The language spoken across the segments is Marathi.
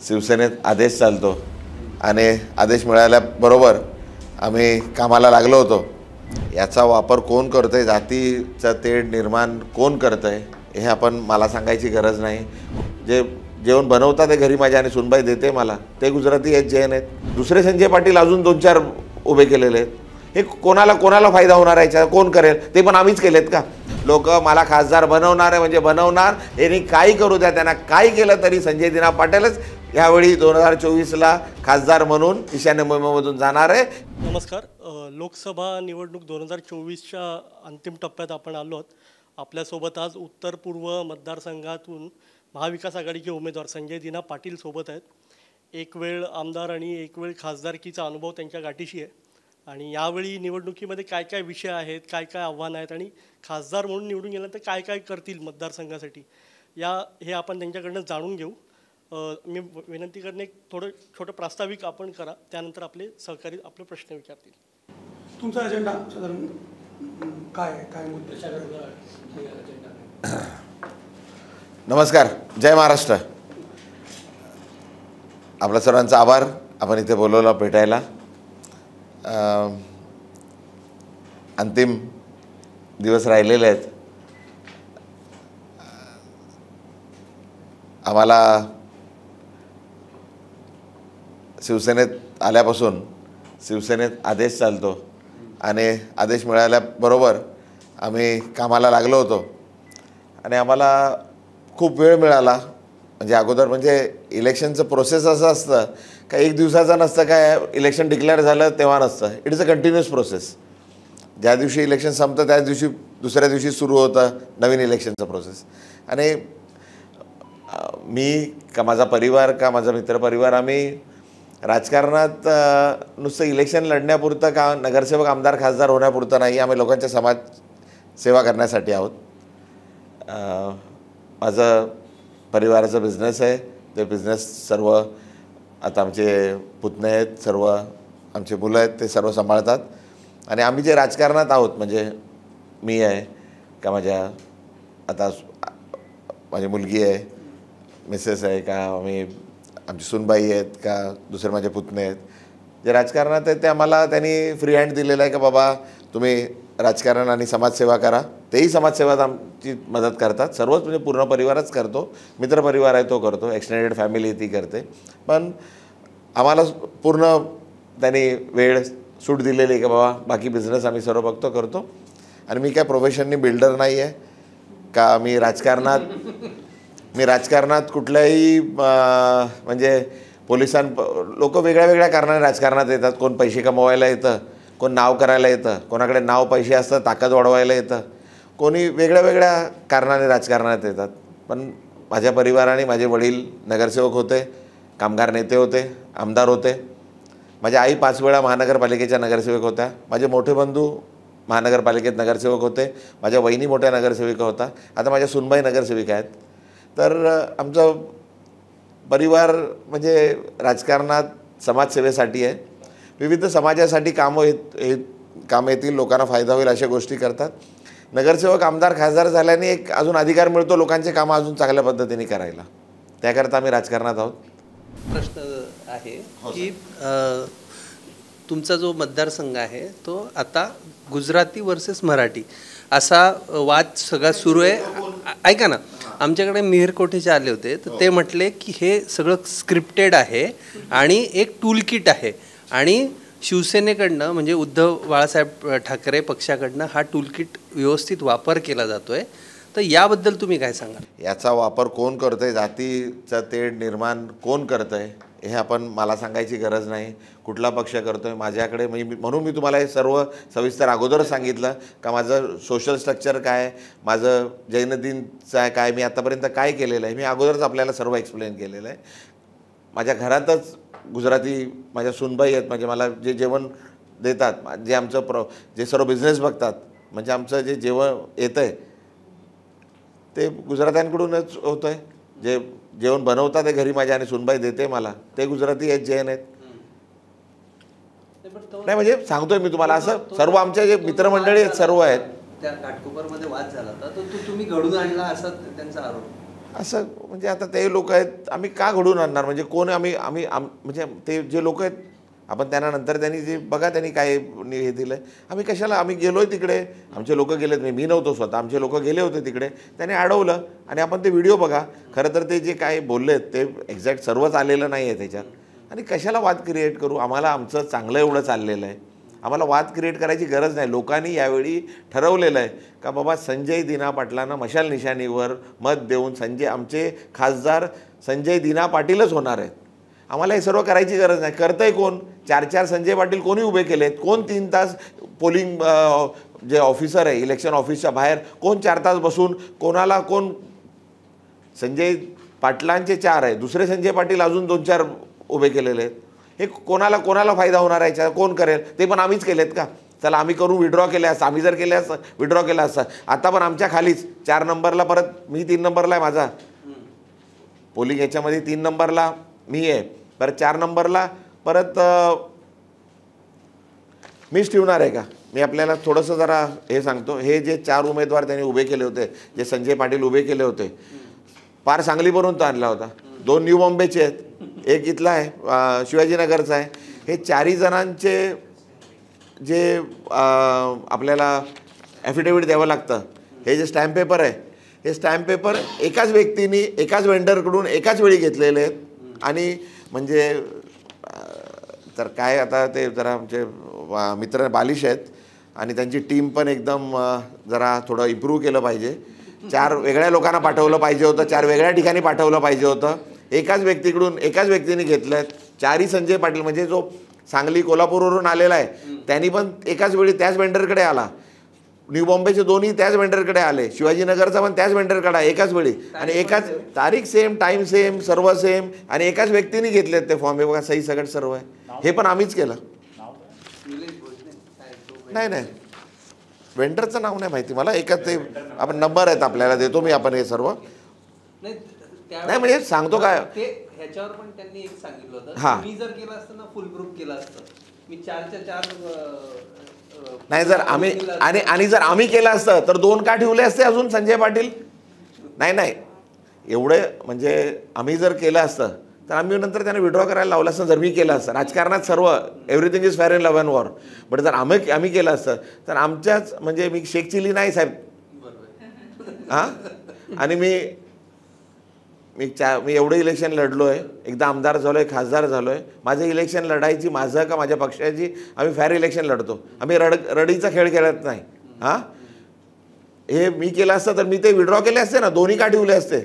शिवसेनेत आदेश चालतो आणि आदेश मिळाल्याबरोबर आम्ही कामाला लागलो होतो। याचा वापर कोण करतोय, जातीचा तेढ निर्माण कोण करतंय हे आपण मला सांगायची गरज नाही। जे जेवण बनवतात ते घरी माझ्या आणि सुनबाई देते मला, ते गुजराती आहेत, जैन आहेत। दुसरे संजय पाटील अजून 2-4 उभे केलेले आहेत। हे कोणाला फायदा होणार आहे, कोण करेल? ते पण आम्हीच केलेत का? लोक मला खासदार बनवणार आहे म्हणजे बनवणार, यांनी काही करू द्या, त्यांना काही केलं तरी संजय दिना पाटीलच यावेळी 2024ला खासदार म्हणून ईशान्य मोहिमेमधून जाणार आहे। नमस्कार। लोकसभा निवडणूक 2024च्या अंतिम टप्प्यात आपण आलो आहोत। आपल्यासोबत आज उत्तर पूर्व मतदारसंघातून महाविकास आघाडीचे उमेदवार संजय दिना पाटील सोबत आहेत। एक वेळ आमदार आणि एक वेळ खासदारकीचा अनुभव त्यांच्या गाठीशी आहे आणि यावेळी निवडणुकीमध्ये काय काय विषय आहेत, काय काय आव्हानं आहेत आणि खासदार म्हणून निवडून गेल्यानंतर काय काय करतील मतदारसंघासाठी हे आपण त्यांच्याकडनं जाणून घेऊ। मी विनंती करणे एक छोटं प्रास्ताविक आपण करा, त्यानंतर आपले सहकारी आपले प्रश्न विचारतील। तुमचा अजेंडा साधारण काय मुद्दे? नमस्कार, जय महाराष्ट्र। आपल्या सर्वांचा आभार, आपण इथे बोलवलं भेटायला। अंतिम दिवस राहिलेले आहेत। आम्हाला शिवसेनेत आल्यापासून शिवसेनेत आदेश चालतो आणि आदेश मिळाल्याबरोबर आम्ही कामाला लागलो होतो आणि आम्हाला खूप वेळ मिळाला। म्हणजे अगोदर म्हणजे इलेक्शनचं प्रोसेस असं असतं का एक दिवसाचं नसतं, काय इलेक्शन डिक्लेअर झालं तेव्हा नसतं। It is a continuous process. ज्या दिवशी इलेक्शन संपतं त्याच दिवशी दुसऱ्या दिवशी सुरू होतं नवीन इलेक्शनचं प्रोसेस। आणि मी का माझा परिवार का माझा मित्रपरिवार आम्ही राजकारणात नुसतं इलेक्शन लढण्यापुरतं का नगरसेवक आमदार खासदार होण्यापुरतं नाही, आम्ही लोकांच्या समाज सेवा करण्यासाठी आहोत। माझं परिवाराचं बिझनेस आहे, ते बिझनेस सर्व आता आमचे पुतणे आहेत, सर्व आमचे मुलं आहेत, ते सर्व सांभाळतात। आणि आम्ही जे राजकारणात आहोत म्हणजे मी आहे का माझ्या आता माझी मुलगी आहे, मिसेस आहे का आमची सुनबाई आहेत का दुसरे माझे पुतणे आहेत, जे राजकारणात आहेत ते आम्हाला त्यांनी फ्री हँड दिलेलं आहे का बाबा तुम्ही राजकारण आणि समाजसेवा करा। तेही समाजसेवात आमची मदत करतात, सर्वच म्हणजे पूर्ण परिवारच करतो। मित्रपरिवार आहे तो करतो, एक्सटेंडेड फॅमिली ती करते, पण आम्हाला पूर्ण त्यांनी वेळ सूट दिलेली आहे की बाबा बाकी बिझनेस आम्ही सर्व बघतो करतो। आणि मी काय प्रोफेशननी बिल्डर नाही आहे का मी राजकारणात कुठल्याही म्हणजे लोक वेगळ्या कारणाने राजकारणात येतात। कोण पैसे कमवायला येतं, कोण नाव करायला येतं, कोणाकडे नाव पैसे असतं ताकद वाढवायला येतं, कोणी वेगळ्या कारणाने राजकारणात येतात। पण माझ्या परिवाराने माझे वडील नगरसेवक होते, कामगार नेते होते, आमदार होते। माझी आई 5 वेळा महानगरपालिकेच्या नगरसेवक होत्या, माझे मोठे बंधू महानगरपालिकेत नगरसेवक होते, माझ्या वहिनी मोठ्या नगरसेविका होता, आता माझ्या सुनबाई नगरसेविका आहेत। तर आमचा परिवार म्हणजे राजकारणात समाजसेवेसाठी आहे, विविध समाजासाठी काम येतील, लोकांना फायदा होईल अशा गोष्टी करतात। नगरसेवक आमदार खासदार झाल्याने एक अजून अधिकार मिळतो लोकांचे कामं अजून चांगल्या पद्धतीने करायला, त्याकरता आम्ही राजकारणात आहोत। प्रश्न आहे की तुमचा जो मतदारसंघ आहे तो आता गुजराती वर्सेस मराठी असा वाद सगळा सुरू आहे। ऐका ना, आमच्याकडे मिहिर कोठेचे आले होते तर ते म्हटले की हे सगळं स्क्रिप्टेड आहे आणि एक टूल किट आहे आणि शिवसेनेकडनं म्हणजे उद्धव बाळासाहेब ठाकरे पक्षाकडनं हा टूल किट व्यवस्थित वापर केला जातोय, तर याबद्दल तुम्ही काय सांगाल? याचा वापर कोण करतंय, जातीचा तेढ निर्माण कोण करतंय हे आपण मला सांगायची गरज नाही। कुठला पक्ष करतोय माझ्याकडे म्हणून मी तुम्हाला हे सर्व सविस्तर अगोदरच सांगितलं का माझं सोशल स्ट्रक्चर काय, माझं जैनदिनचं काय, मी आतापर्यंत काय केलेलं आहे, मी अगोदरच आपल्याला सर्व एक्सप्लेन केलेलं आहे। माझ्या घरातच गुजराती माझ्या सुनबाई आहेत, म्हणजे मला जे जेवण देतात, जे आमचं जे सर्व बिझनेस बघतात, म्हणजे आमचं जे जेवण येतं आहे ते गुजरात्यांकडूनच होतं आहे। जे जेवण बनवतात ते घरी माझ्या आणि सुनबाई देते मला, ते गुजराती आहेत, जैन आहेत। नाही म्हणजे सांगतोय मी तुम्हाला, असं सर्व आमचे जे मित्रमंडळी आहेत सर्व आहेत। त्या घाटकोपरमध्ये वाद झाला होता तो तुम्ही घडून आणला असा त्यांचा आरोप। असं म्हणजे आता ते लोक आहेत, आम्ही का घडवून आणणार? म्हणजे कोण म्हणजे ते जे लोक आहेत आपण त्यांना नंतर त्यांनी जे बघा त्यांनी काय हे दिलं आहे, आम्ही कशाला, आम्ही गेलो आहे तिकडे, आमचे लोक गेलेत, मी नव्हतो स्वतः, आमचे लोक गेले होते तिकडे, त्याने अडवलं आणि आपण ते व्हिडिओ बघा. खरं तर ते जे काय बोलले आहेत ते एक्झॅक्ट सर्वच आलेलं नाही आहे त्याच्यात. आणि कशाला वाद क्रिएट करू? आम्हाला आमचं चांगलं एवढं चाललेलं आहे, आम्हाला वाद क्रिएट करायची गरज नाही. लोकांनी यावेळी ठरवलेलं आहे का बाबा संजय दिना पाटलांना मशाल निशाणीवर मत देऊन आमचे खासदार संजय दिना पाटीलच होणार आहेत. आम्हाला हे सर्व करायची गरज नाही. करतंय कोण? 4-4 संजय पाटील कोणी उभे केलेत? कोण 3 तास पोलिंग जे ऑफिसर आहे इलेक्शन ऑफिसच्या बाहेर कोण 4 तास बसून कोणाला कोण? संजय पाटलांचे 4 आहे, दुसरे संजय पाटील अजून 2-4 उभे केलेले आहेत. हे कोणाला फायदा होणार आहे? याच्या कोण करेल? ते पण आम्हीच केलेत का? चला आम्ही करून विड्रॉ केले असतं, आम्ही जर केले असतं विड्रॉ केलं असतं. आता पण आमच्या खालीच 4 नंबरला परत मी 3 नंबरला आहे, माझा पोलिंग याच्यामध्ये 3 नंबरला मी आहे, परत 4 नंबरला परत मीच ठेवणार आहे का? मी आपल्याला थोडंसं जरा हे सांगतो. हे जे 4 उमेदवार त्यांनी उभे केले होते, जे संजय पाटील उभे केले होते, पार सांगलीवरून आणला होता. 2 न्यू मुंबईचे आहेत, एक इथला आहे शिवाजीनगरचा आहे. हे 4ही जणांचे जे आपल्याला ॲफिडेविट द्यावं लागतं, हे जे स्टॅम्प पेपर आहे, हे स्टॅम्प पेपर एकाच व्यक्तीने एकाच वेंडरकडून एकाच वेळी घेतलेले आहेत. आणि म्हणजे तर काय आता ते जरा आमचे मित्र बालिश आहेत आणि त्यांची टीम पण एकदम जरा थोडं इम्प्रूव्ह केलं पाहिजे. 4 वेगळ्या लोकांना पाठवलं पाहिजे होतं, 4 वेगळ्या ठिकाणी पाठवलं पाहिजे होतं. एकाच व्यक्तीकडून एकाच व्यक्तीने घेतलं आहेत. 4ही संजय पाटील म्हणजे जो सांगली कोल्हापूरवरून आलेला आहे त्यांनी पण एकाच वेळी त्याच वेंडरकडे आला. न्यू बॉम्बेचे 2ही त्याच वेंडरकडे आले, शिवाजीनगरचा पण त्याच वेंडरकडे आहे एकाच वेळी, आणि एकाच तारीख सेम, टाईम सेम, सर्व सेम, आणि एकाच व्यक्तीने घेतलेत ते फॉर्म. हे बघा सही सगळं सर्व आहे, हे पण आम्हीच केलं. नाही वेंडरचं नाव नाही माहिती मला, एकच ते आपण नंबर आहेत आपल्याला देतो मी, आपण हे सर्व नाही म्हणजे सांगतो काय ह्याच्यावर पण त्यांनी एक सांगितलं होतं. हां, मी जर केलं असतं ना, फुल ग्रुप केलं असतं, मी 4च्या 4 नाही जर आम्ही आणि जर आम्ही केलं असतं तर 2 का ठेवले असते अजून संजय पाटील? नाही एवढे म्हणजे आम्ही जर केलं असतं तर आम्ही नंतर त्यांना विड्रॉ करायला लावलं असतं. जर मी केलं असतं, राजकारणात सर्व everything is fair in love and war, but जर आम्ही केलं असतं तर आमच्याच म्हणजे मी शेख चिली नाही साहेब, हां, आणि मी एवढं इलेक्शन लढलो आहे, एकदा आमदार झालो आहे, खासदार झालो आहे. माझं इलेक्शन लढायची, माझं का माझ्या पक्षाची, आम्ही फेअर इलेक्शन लढतो, आम्ही रडीचा खेळ खेळत नाही. हां, हे मी केलं असतं तर मी ते विड्रॉ केले असते ना, 2ही का ठेवले असते?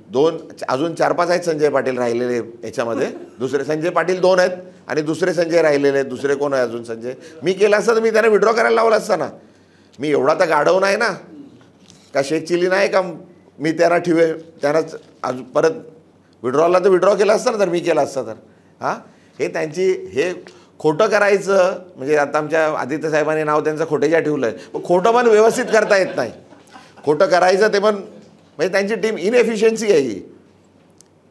2 अजून 4-5 आहेत संजय पाटील राहिलेले याच्यामध्ये. दुसरे संजय पाटील 2 आहेत आणि दुसरे संजय राहिलेले आहेत. दुसरे कोण आहे अजून संजय? मी केलं असतं तर मी त्यांना विड्रॉ करायला लावलं असतं ना. मी एवढा तर गाढव नाही ना, का शेख चिली नाही का मी त्यांना ठेवे, त्यांनाच अजून परत विड्रॉला तर विड्रॉ केला असतं ना जर मी केलं असतं तर. हां, हे त्यांची हे खोटं करायचं म्हणजे आता आमच्या आदित्य साहेबांनी नाव त्यांचं खोटेच्या ठेवलं आहे, पण खोटं पण व्यवस्थित करता येत नाही. खोटं करायचं ते पण म्हणजे त्यांची टीम इनएफिशियन्सी आहे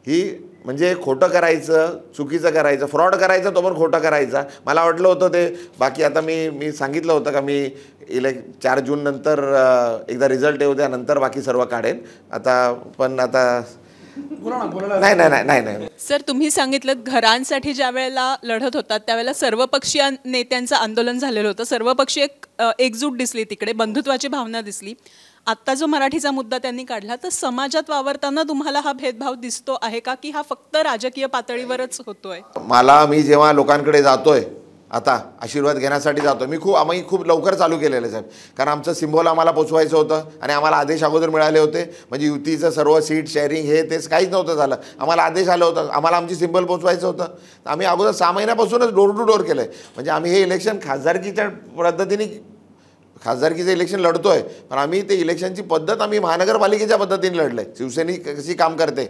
ही म्हणजे खोटं करायचं, चुकीचं करायचं, फ्रॉड करायचं, तो पण खोटं करायचा. मला वाटलं होतं ते बाकी आता मी सांगितलं होतं का मी 4 जून नंतर एकदा रिझल्ट येऊ द्या, नंतर बाकी सर्व काढेन. आता पण आता नाही. सर, तुम्ही सांगितलं घरांसाठी ज्या वेळेला लढत होतात त्यावेळेला सर्वपक्षीय नेत्यांचं आंदोलन झालेलं होतं, सर्वपक्षीय एकजूट दिसली, तिकडे बंधुत्वाची भावना दिसली. आत्ता जो मराठीचा मुद्दा त्यांनी काढला, तर समाजात वावरताना तुम्हाला हा भेदभाव दिसतो आहे का, की हा फक्त राजकीय पातळीवरच होतोय? मी जेव्हा लोकांकडे जातोय आता आशीर्वाद घेण्यासाठी जातो, आम्ही खूप लवकर चालू केलेलं आहे साहेब, कारण आमचं सिम्बॉल आम्हाला पोचवायचं होतं आणि आम्हाला आदेश अगोदर मिळाले होते. म्हणजे युतीचं सर्व सीट शेअरिंग हे तेच काहीच नव्हतं झालं, आम्हाला आदेश आलं होतं, आम्हाला आमची सिम्बॉल पोचवायचं होतं. आम्ही अगोदर 6 महिन्यापासूनच डोर टू डोर केलं आहे. म्हणजे आम्ही हे इलेक्शन खासदारकीच्या पद्धतीने खासदारकीचं इलेक्शन लढतो आहे, पण आम्ही ते इलेक्शनची पद्धत आम्ही महानगरपालिकेच्या पद्धतीने लढलं आहे. शिवसेना कशी काम करते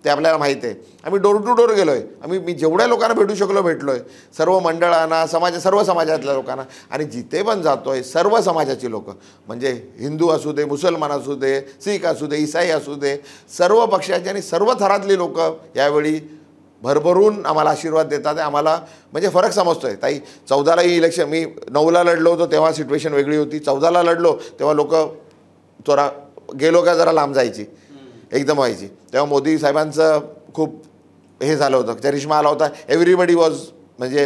ते आपल्याला माहिती आहे. आम्ही डोर टू डोर गेलो आहे, मी जेवढ्या लोकांना भेटू शकलो भेटलो आहे, सर्व मंडळांना, सर्व समाजातल्या लोकांना, आणि जिथे पण जातो आहे सर्व समाजाची लोकं, म्हणजे हिंदू असू दे, मुसलमान असू दे, शीख असू दे, ईसाई असू दे, सर्व पक्षाची आणि सर्व थरातली लोकं यावेळी भरभरून आम्हाला आशीर्वाद देतात. आम्हाला म्हणजे फरक समजतो आहे. ताई 14ला ही इलेक्शन, मी 9ला लढलो होतो तेव्हा सिच्युएशन वेगळी होती, 14ला लढलो तेव्हा लोक थोडा गेलो का जरा लांब जायची. एकदम व्हायची. तेव्हा मोदी साहेबांचं खूप हे झालं होतं, चरिष्मा आला होता, एव्हरीबडी वॉज म्हणजे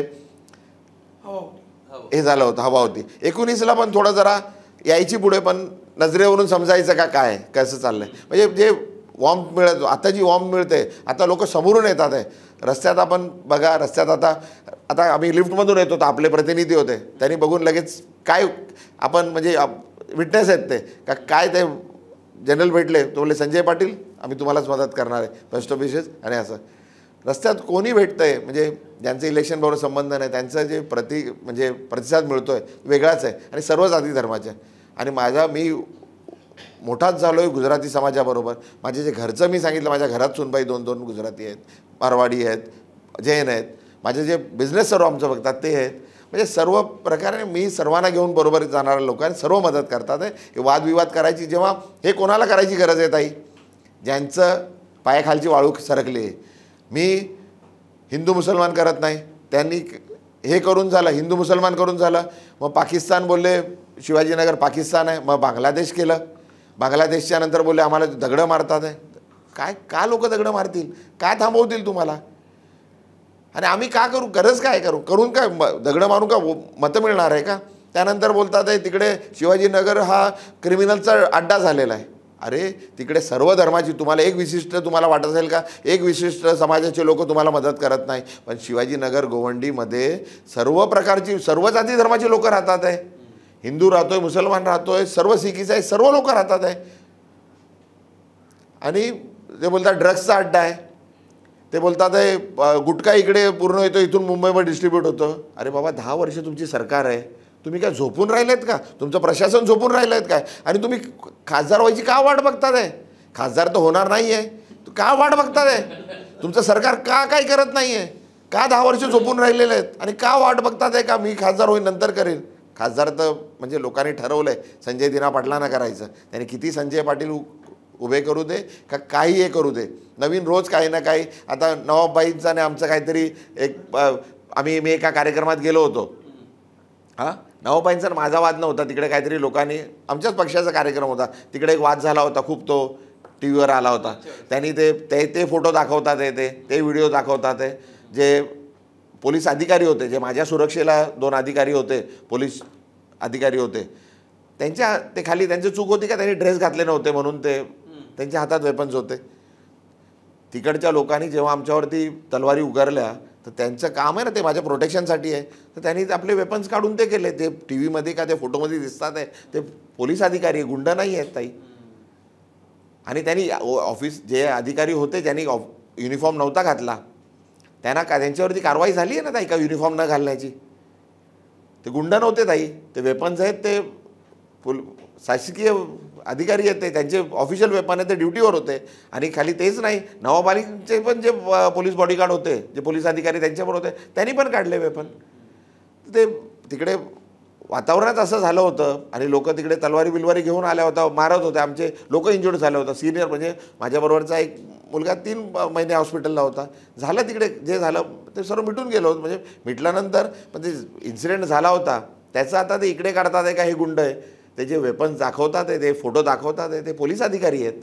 हे झालं होतं, हवा होती. 19ला पण थोडं जरा यायची पुढे, पण नजरेवरून समजायचं का काय कसं चाललंय. म्हणजे जे वॉर्म मिळत, आता जी वॉर्म मिळते, आता लोक समोरून येतात आहे. रस्त्यात आपण बघा, रस्त्यात आता आम्ही लिफ्टमधून येतो तर आपले प्रतिनिधी होते, त्यांनी बघून लगेच काय आपण म्हणजे विटनेस आहेत ते का काय, ते जनरल भेटले तो बोलले संजय पाटील आम्ही तुम्हालाच मदत करणार आहे, पोस्ट ऑफिसेस. आणि असं रस्त्यात कोणी भेटतंय म्हणजे ज्यांचं इलेक्शन बरोबर संबंध नाही, त्यांचं जे म्हणजे प्रतिसाद मिळतो आहे वेगळाच आहे, आणि सर्व जाती धर्माचे. आणि मी मोठाच झालो आहे गुजराती समाजाबरोबर. माझे जे घरचं मी सांगितलं, माझ्या घरात सुनबाई 2 गुजराती आहेत, मारवाडी आहेत, जैन आहेत. माझे जे बिझनेस सर्व आमचं बघतात ते आहेत. म्हणजे सर्व प्रकारे मी सर्वांना घेऊन बरोबर जाणाऱ्या लोकांनी सर्व मदत करतात आहे. हे वादविवाद करायची जेव्हा हे कोणाला करायची गरज आहे ताई, ज्यांचं पायाखालची वाळू सरकली आहे. मी हिंदू मुसलमान करत नाही, त्यांनी हे करून झालं, हिंदू मुसलमान करून झालं. मग पाकिस्तान बोलले शिवाजीनगर पाकिस्तान आहे, मग बांगलादेश केलं. बांगलादेशच्या नंतर बोलले आम्हाला दगडं मारतात आहे. काय का लोक दगडं मारतील, काय थांबवतील तुम्हाला, आणि आम्ही का करू, गरज काय करून काय दगडं मारून का मतं मिळणार आहे का. त्यानंतर बोलतात आहे तिकडे शिवाजीनगर हा क्रिमिनलचा अड्डा झालेला आहे. अरे तिकडे सर्व धर्माची तुम्हाला एक विशिष्ट तुम्हाला वाटत असेल का, एक विशिष्ट समाजाचे लोक तुम्हाला मदत करत नाही, पण शिवाजीनगर गोवंडीमध्ये सर्व प्रकारची सर्व जाती धर्माची लोक राहतात आहे. हिंदू राहतोय, मुसलमान राहतोय, सर्व सिखीच आहे, सर्व लोक राहतात आहे. आणि ते बोलतात ड्रग्सचा अड्डा आहे, ते बोलतात आहे गुटखा इकडे पूर्ण येतो, इथून मुंबईमध्ये डिस्ट्रीब्यूट होतं. अरे बाबा 10 वर्ष तुमची सरकार आहे, तुम्ही काय झोपून राहिलेत का, तुमचं प्रशासन झोपून राहिलं आहेत काय, आणि तुम्ही खासदार व्हायची का वाट बघतात आहे. खासदार तर होणार नाही आहे, का वाट बघतात आहे, तुमचं सरकार का काय करत नाही आहे, का 10 वर्ष झोपून राहिलेले आहेत, आणि का वाट बघतात आहे का मी खासदार होईन नंतर करेन. खासदार तर म्हणजे लोकांनी ठरवलं आहे संजय दिना पाटलांना करायचं. त्यांनी किती संजय पाटील उभे करू दे का काही हे करू दे, नवीन रोज काही ना काही. आता नवाबाईंचा आणि आमचं काहीतरी मी एका कार्यक्रमात गेलो होतो. हां, नवाबाईंचा माझा वाद नव्हता, तिकडे काहीतरी लोकांनी आमच्याच पक्षाचा कार्यक्रम होता, तिकडे एक वाद झाला होता खूप, तो टी व्हीवर आला होता. त्यांनी ते फोटो दाखवतात, ते व्हिडिओ दाखवतात. जे पोलीस अधिकारी होते, जे माझ्या सुरक्षेला 2 अधिकारी होते, पोलीस अधिकारी होते, ते खाली त्यांची चूक होती का त्यांनी ड्रेस घातले नव्हते म्हणून त्यांच्या हातात वेपन्स होते. तिकडच्या लोकांनी जेव्हा आमच्यावरती तलवारी उगारल्या तर त्यांचं काम आहे ना, ते माझ्या प्रोटेक्शनसाठी आहे, तर त्यांनी आपले वेपन्स काढून ते केले. ते टी व्हीमध्ये का ते फोटोमध्ये दिसतात आहे, ते पोलीस अधिकारी गुंड नाही आहेत ताई. आणि त्यांनी ऑफिस जे अधिकारी होते ज्यांनी युनिफॉर्म नव्हता घातला त्यांच्यावरती कारवाई झाली आहे ना ताई, का युनिफॉर्म न घालण्याची. ते गुंड नव्हते ताई, ते वेपन्स आहेत, ते शासकीय अधिकारी आहेत, ते त्यांचे ऑफिशियल वेपन आहेत, ते ड्युटीवर होते. आणि खाली तेच नाही, नवाबालींचे पण जे पोलीस बॉडीगार्ड होते, जे पोलीस अधिकारी त्यांच्याबरोबर होते, त्यांनी पण काढले वेपन. ते तिकडे वातावरणात असं झालं होतं, आणि लोक तिकडे तलवारी बिलवारी घेऊन आल्या होता, मारत होते, आमचे लोक इंजुर्ड झाले होते. सिनियर म्हणजे माझ्याबरोबरचा एक मुलगा 3 महिने हॉस्पिटलला होता. झालं तिकडे जे झालं ते सर्व मिटून गेलं होतं. म्हणजे मिटल्यानंतर पण ते इन्सिडेंट झाला होता त्याचं आता ते इकडे काढतात आहे का हे गुंड आहे, ते जे वेपन्स दाखवतात आहे, ते फोटो दाखवतात आहे, ते पोलीस अधिकारी आहेत.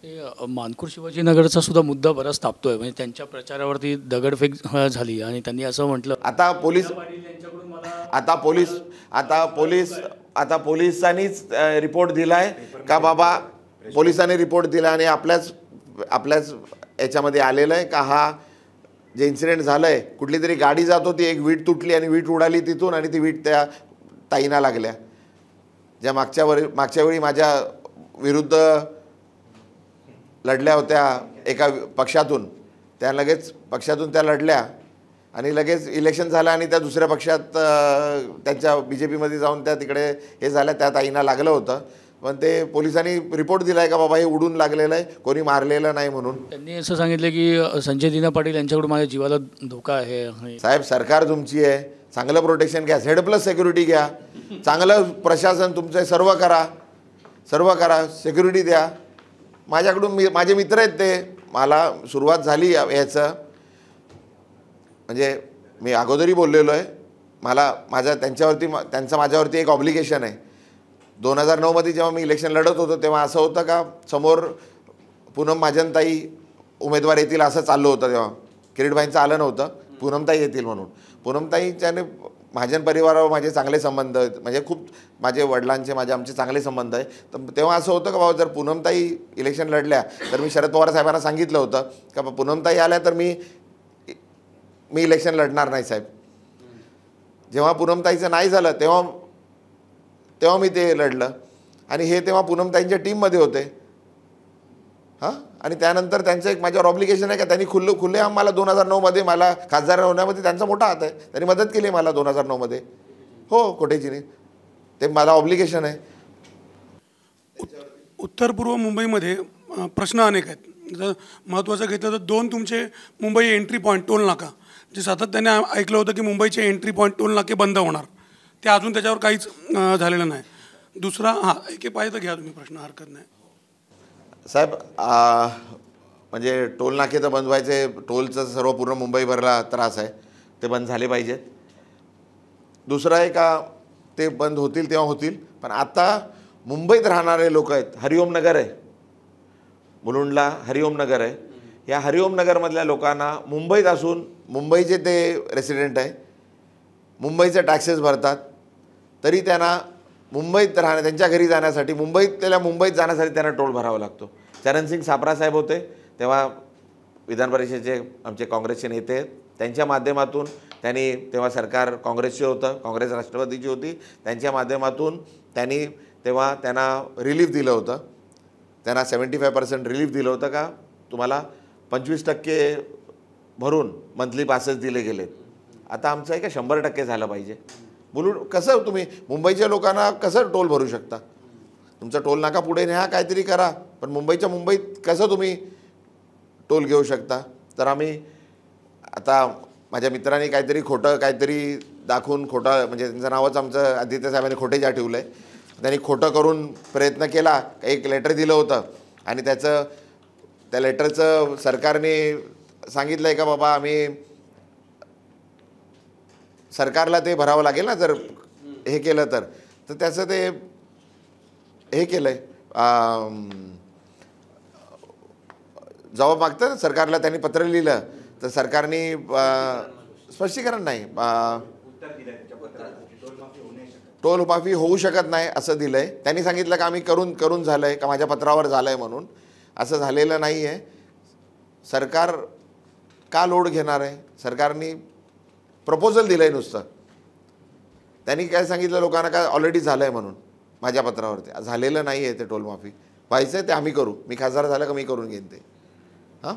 ते मानखुर्द शिवाजीनगरचा सुद्धा मुद्दा बराच तापतोय. म्हणजे त्यांच्या प्रचारावरती दगडफेक झाली आणि त्यांनी असं म्हटलं आता पोलिसांनीच रिपोर्ट दिलाय का बाबा, पोलिसांनी रिपोर्ट दिला आणि आपल्याच याच्यामध्ये आलेलं आहे का हा जे इन्सिडेंट झालं आहे, कुठली तरी गाडी जात होती, एक वीट तुटली आणि वीट उडाली तिथून, आणि ती वीट त्या ताईंना लागल्या, ज्या मागच्या वेळी माझ्या विरुद्ध लढल्या होत्या एका पक्षातून. त्या लगेच पक्षातून त्या लढल्या आणि लगेच इलेक्शन झालं, आणि त्या दुसऱ्या पक्षात त्यांच्या BJPमध्ये जाऊन त्या तिकडे हे झाल्या, त्या ताईंना लागलं होतं. पण ते पोलिसांनी रिपोर्ट दिला आहे का बाबा हे उडून लागलेलं आहे, कोणी मारलेलं नाही म्हणून. त्यांनी असं सांगितलं की संजय दिना पाटील यांच्याकडून माझ्या जीवाला धोका आहे. साहेब, सरकार तुमची आहे, चांगलं प्रोटेक्शन घ्या, Z+ सिक्युरिटी घ्या, चांगलं प्रशासन तुमचं सर्व करा, सिक्युरिटी द्या. माझ्याकडून माझे मित्र आहेत, ते मला सुरुवात झाली याचं, म्हणजे मी अगोदरही बोललेलो आहे, त्यांचं माझ्यावरती एक ऑब्लिगेशन आहे. 2009 मध्ये जेव्हा मी इलेक्शन लढत होतो तेव्हा असं होतं का समोर पूनम महाजनताई उमेदवार येतील असं चाललं होतं तेव्हा. किरीटभाईंचं आलं नव्हतं, पूनमताई येतील म्हणून. पूनमताईंच्याने महाजन परिवारावर माझे चांगले संबंध आहेत, म्हणजे खूप माझे वडिलांचे आमचे चांगले संबंध आहे. तर तेव्हा असं होतं का बाबा जर पूनमताई इलेक्शन लढल्या तर मी शरद पवार साहेबांना सांगितलं होतं का पूनमताई आल्या तर मी इलेक्शन लढणार नाही साहेब. जेव्हा पूनमताईचं नाही झालं तेव्हा मी ते लढलं आणि हे तेव्हा पूनमताईंच्या टीममध्ये होते. हां, आणि त्यानंतर त्यांचं एक माझ्यावर ऑब्लिगेशन आहे का त्यांनी खुल्लेआम मला 2009मध्ये मला खासदार होण्यामध्ये त्यांचा मोठा हात आहे. त्यांनी मदत केली मला 2009मध्ये. हो, कोटेजीने ते मला ऑब्लिगेशन आहे. उत्तर पूर्व मुंबईमध्ये प्रश्न अनेक आहेत. जर महत्त्वाचं घेतलं तर 2 तुमचे मुंबई एंट्री पॉईंट टोल नाका, जे सातत्याने ऐकलं होतं की मुंबईचे एंट्री पॉईंट टोल नाके बंद होणार, ते अजून त्याच्यावर काहीच झालेलं नाही. दुसरा एक पाहिजे तर घ्या तुम्ही, प्रश्न हरकत नाही साहेब. म्हणजे टोल नाके तर बंद व्हायचे, टोलचं सर्व पूर्ण मुंबईभरला त्रास आहे, ते बंद झाले पाहिजेत. दुसरं आहे का ते बंद होतील तेव्हा होतील, पण आता मुंबईत राहणारे लोक आहेत. हरिओम नगर आहे, मुलुंडला हरिओम नगर आहे. या हरिओम नगरमधल्या लोकांना मुंबईत असून मुंबईचे ते रेसिडेंट आहे, मुंबईचे टॅक्सेस भरतात, तरी त्यांना मुंबईत त्यांच्या घरी जाण्यासाठी मुंबईत जाण्यासाठी त्यांना टोल भरावा लागतो. चरणसिंग सापरा साहेब होते तेव्हा विधान परिषदेचे आमचे काँग्रेसचे नेते आहेत. त्यांच्या माध्यमातून त्यांनी तेव्हा सरकार काँग्रेसचे होतं, काँग्रेस राष्ट्रवादीची होती, त्यांच्या माध्यमातून त्यांनी तेव्हा त्यांना रिलीफ दिलं होतं. त्यांना 75% रिलीफ दिलं होतं का तुम्हाला 25% भरून मंथली पासेस दिले गेलेत. आता आमचं आहे का 100% झालं पाहिजे. बोलून कसं तुम्ही मुंबईच्या लोकांना कसं टोल भरू शकता? तुमचा टोल नाका पुढे न्या, काहीतरी करा, पण मुंबईत कसं तुम्ही टोल घेऊ शकता? तर आम्ही आता माझ्या मित्रांनी काहीतरी दाखवून खोटं, म्हणजे त्यांचं नावच आमचं आदित्य साहेबांनी खोटेजा ठेवलं आहे. त्यांनी खोटं करून प्रयत्न केला, एक लेटर दिलं होतं आणि त्या लेटरचं सरकारने सांगितलं आहे का बाबा आम्ही सरकारला ते भरावं लागेल ना जर हे केलं तर त्याचं ते हे केलं आहे, जबाब मागतं ना सरकारला. त्यांनी पत्र लिहिलं तर सरकारने स्पष्टीकरण नाही, टोल माफी होऊ शकत नाही असं दिलं आहे. त्यांनी सांगितलं का आम्ही करून झालं आहे का माझ्या पत्रावर झालं आहे म्हणून. असं झालेलं नाही आहे. सरकार का लोड घेणार आहे? सरकारने प्रपोजल दिलं आहे नुसतं. त्यांनी काय सांगितलं लोकांना का ऑलरेडी झालं आहे म्हणून माझ्या पत्रावरती. झालेलं नाही आहे ते टोल माफी. व्हायचं आहे ते आम्ही करू, मी खासदार झालं का मी करून घेईन ते. हां,